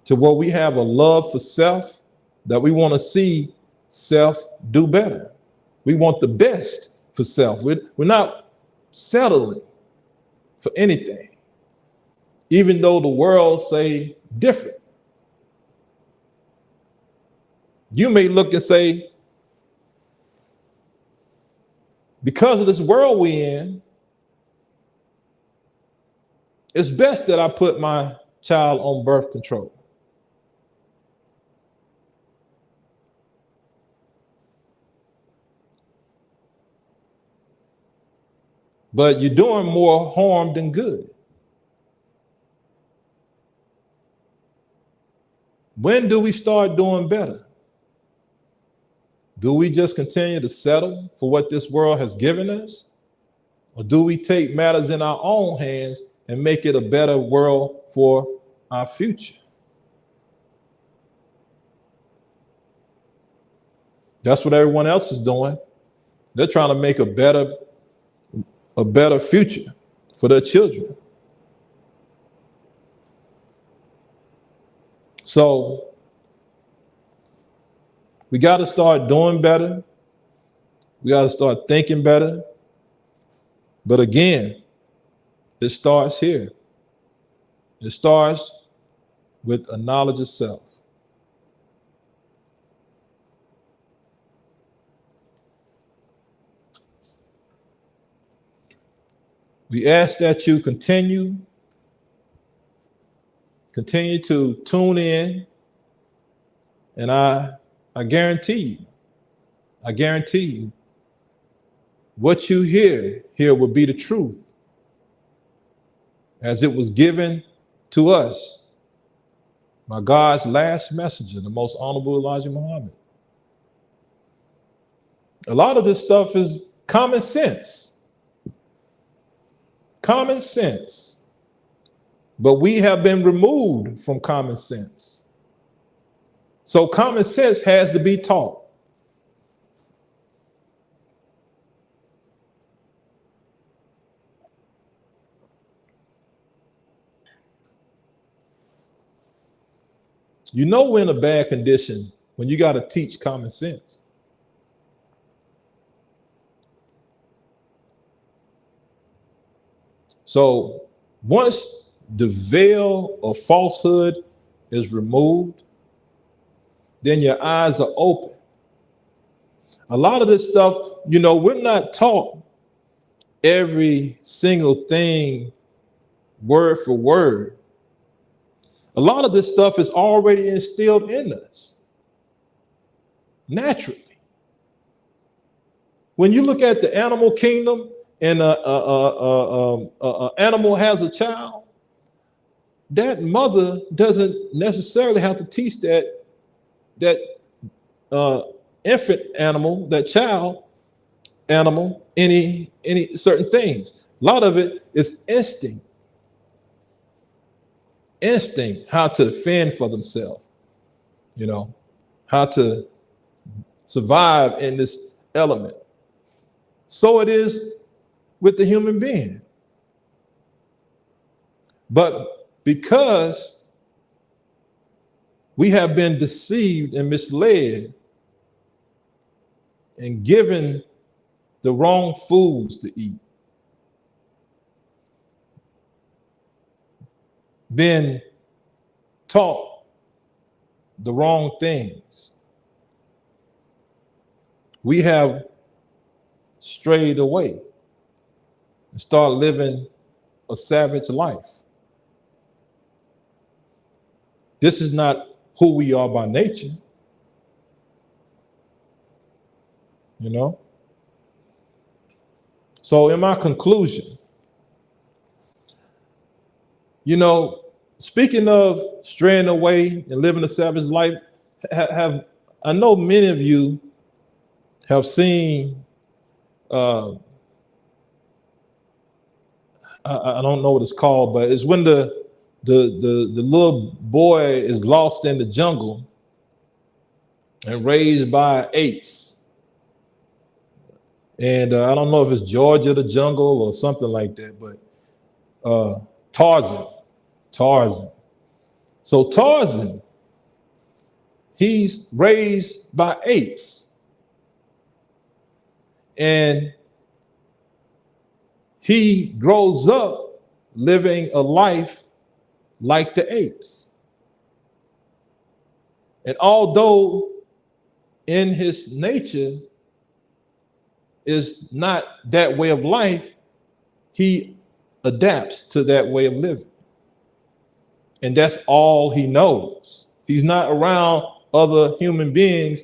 to where we have a love for self, that we want to see self do better. We want the best for self. We're not settling for anything, even though the world say different. You may look and say, because of this world we in, it's best that I put my child on birth control. But you're doing more harm than good. When do we start doing better? Do we just continue to settle for what this world has given us? Or do we take matters in our own hands and make it a better world for our future? That's what everyone else is doing. They're trying to make a better future for their children. So we got to start doing better. We got to start thinking better. But again, it starts here. It starts with a knowledge of self. We ask that you continue to tune in, and I guarantee you, what you hear here will be the truth, as it was given to us by God's last messenger, the most honorable Elijah Muhammad. A lot of this stuff is common sense. Common sense. But we have been removed from common sense. So common sense has to be taught. You know we're in a bad condition when you got to teach common sense. So once the veil of falsehood is removed, then your eyes are open. A lot of this stuff, we're not taught every single thing word for word. A lot of this stuff is already instilled in us naturally. When you look at the animal kingdom and an animal has a child, that mother doesn't necessarily have to teach that infant animal, that child animal, any certain things. A lot of it is instinct. instinct how to fend for themselves, how to survive in this element. So it is with the human being. But because we have been deceived and misled and given the wrong foods to eat, been taught the wrong things, we have strayed away and started living a savage life. This is not who we are by nature, So in my conclusion, speaking of straying away and living a savage life, I know many of you have seen, I don't know what it's called, but it's when the little boy is lost in the jungle and raised by apes. And I don't know if it's Georgia the Jungle or something like that, but Tarzan. So Tarzan, he's raised by apes. And he grows up living a life like the apes. And although in his nature is not that way of life, he adapts to that way of living. And that's all he knows. He's not around other human beings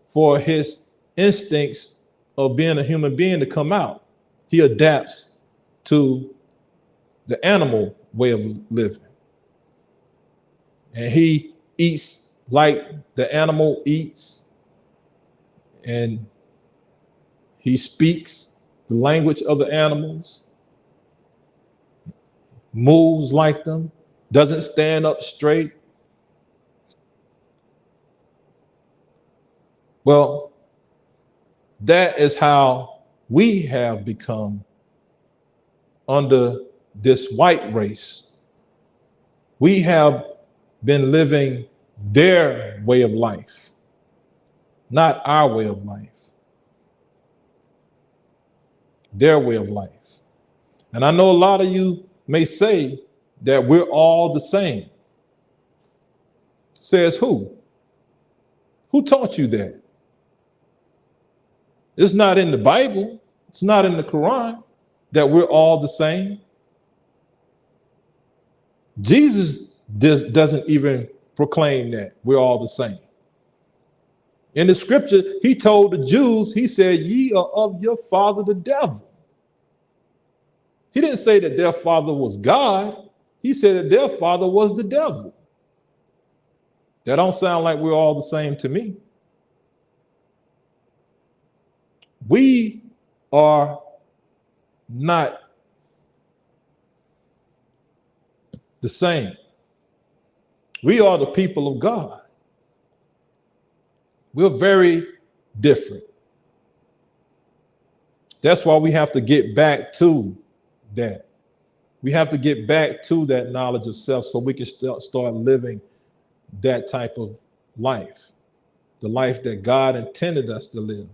for his instincts of being a human being to come out. He adapts to the animal way of living. And he eats like the animal eats. And he speaks the language of the animals, moves like them, doesn't stand up straight. Well, that is how we have become under this white race. We have been living their way of life, not our way of life. Their way of life. And I know a lot of you may say that we're all the same. Says who? Who taught you that? It's not in the Bible. It's not in the Quran that we're all the same. Jesus doesn't even proclaim that we're all the same. In the scripture, he told the Jews, he said, ye are of your father, the devil. He didn't say that their father was God. He said that their father was the devil. That don't sound like we're all the same to me. We are not the same. We are the people of God. We're very different. That's why we have to get back to that. We have to get back to that knowledge of self so we can start living that type of life, the life that God intended us to live.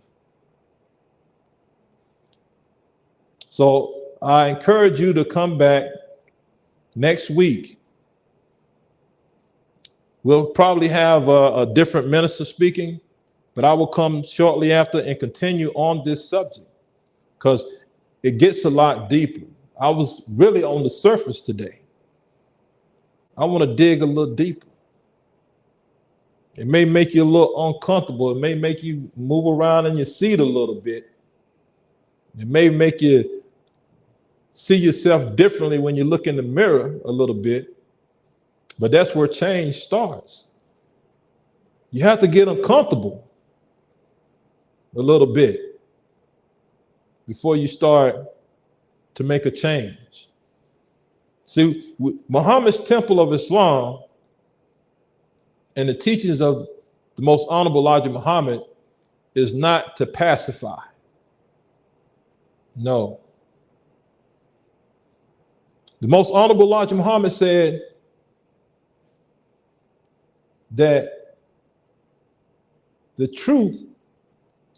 So I encourage you to come back next week. We'll probably have a different minister speaking, but I will come shortly after and continue on this subject because it gets a lot deeper. I was really on the surface today. I want to dig a little deeper. It may make you a little uncomfortable. It may make you move around in your seat a little bit. It may make you see yourself differently when you look in the mirror a little bit. But that's where change starts. You have to get uncomfortable a little bit before you start to make a change. See, Muhammad's Temple of Islam and the teachings of the most honorable Elijah Muhammad is not to pacify. No. The most honorable Elijah Muhammad said that the truth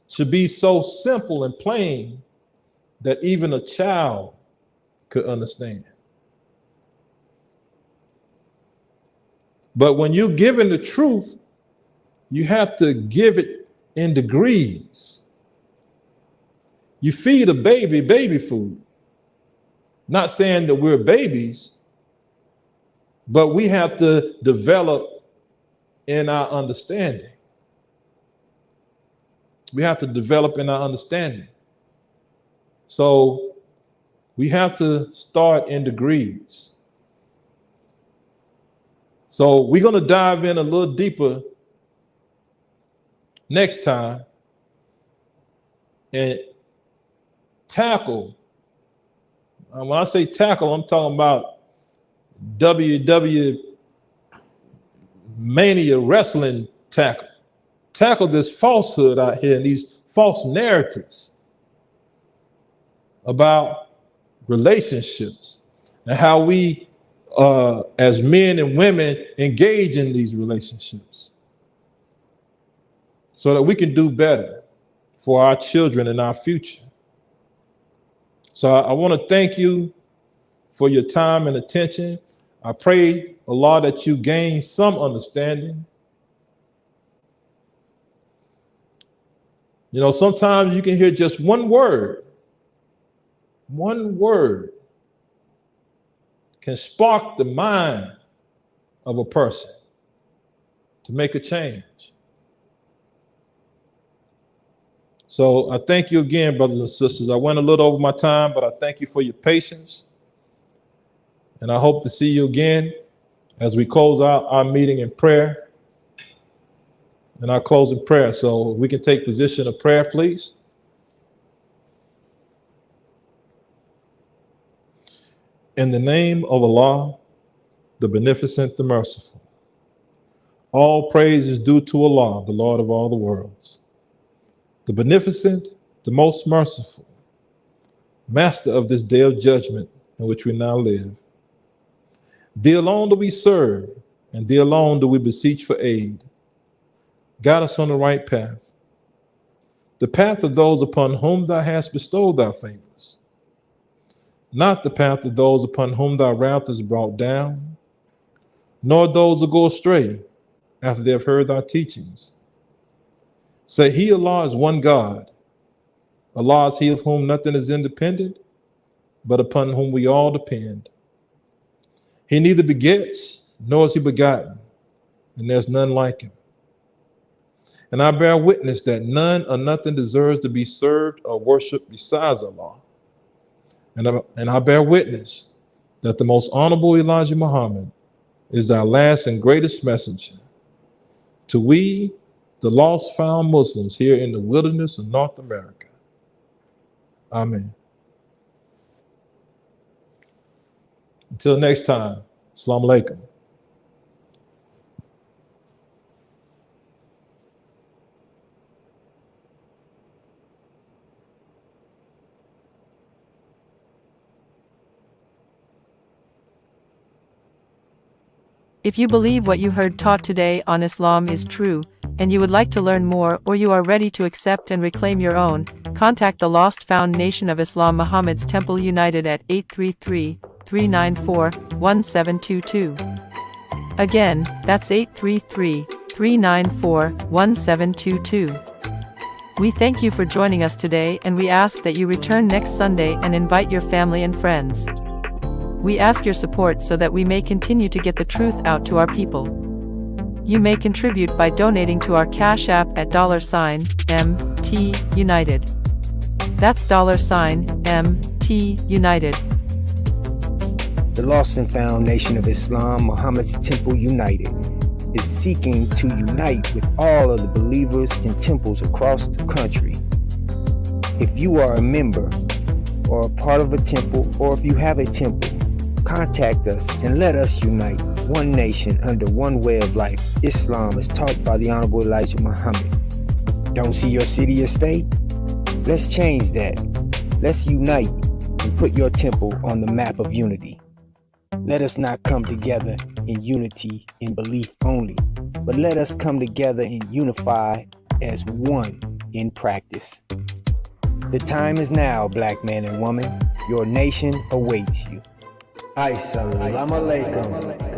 should be so simple and plain that even a child could understand. But when you're given the truth, you have to give it in degrees. You feed a baby baby food. Not saying that we're babies, but we have to develop in our understanding. We have to develop in our understanding. So we have to start in degrees. So we're going to dive in a little deeper next time and tackle. When I say tackle, I'm talking about WW Mania wrestling tackle. Tackle this falsehood out here and these false narratives about relationships and how we as men and women engage in these relationships so that we can do better for our children and our future. So I want to thank you for your time and attention. I pray, Allah, that you gain some understanding. You know, sometimes you can hear just one word can spark the mind of a person to make a change. So I thank you again, brothers and sisters. I went a little over my time, but I thank you for your patience. And I hope to see you again as we close out our meeting in prayer. And our closing prayer. So we can take position of prayer, please. In the name of Allah, the Beneficent, the Merciful. All praise is due to Allah, the Lord of all the worlds. The Beneficent, the Most Merciful, Master of this day of judgment in which we now live. Thee alone do we serve, and thee alone do we beseech for aid. Guide us on the right path, the path of those upon whom thou hast bestowed thy favors, not the path of those upon whom thy wrath is brought down, nor those who go astray after they have heard thy teachings. Say, He, Allah, is one God. Allah is He of whom nothing is independent, but upon whom we all depend. He neither begets, nor is He begotten, and there's none like Him. And I bear witness that none or nothing deserves to be served or worshiped besides Allah. And I bear witness that the most honorable Elijah Muhammad is our last and greatest messenger to we, the lost found Muslims here in the wilderness of North America. Amen. Until next time, Assalamu alaikum.
If you believe what you heard taught today on Islam is true, and you would like to learn more or you are ready to accept and reclaim your own, contact the Lost Found Nation of Islam Muhammad's Temple United at 833-394-1722. Again, that's 833-394-1722. We thank you for joining us today and we ask that you return next Sunday and invite your family and friends. We ask your support so that we may continue to get the truth out to our people. You may contribute by donating to our Cash App at $MT United. That's $MT United.
The Lost and Found Nation of Islam, Muhammad's Temple United, is seeking to unite with all of the believers in temples across the country. If you are a member or a part of a temple, or if you have a temple, Contact us and let us unite. One nation under one way of life. Islam is taught by the Honorable Elijah Muhammad. Don't see your city or state? Let's change that. Let's unite and put your temple on the map of unity. Let us not come together in unity in belief only, but let us come together and unify as one in practice. The time is now, black man and woman. Your nation awaits you. Assalamu alaikum.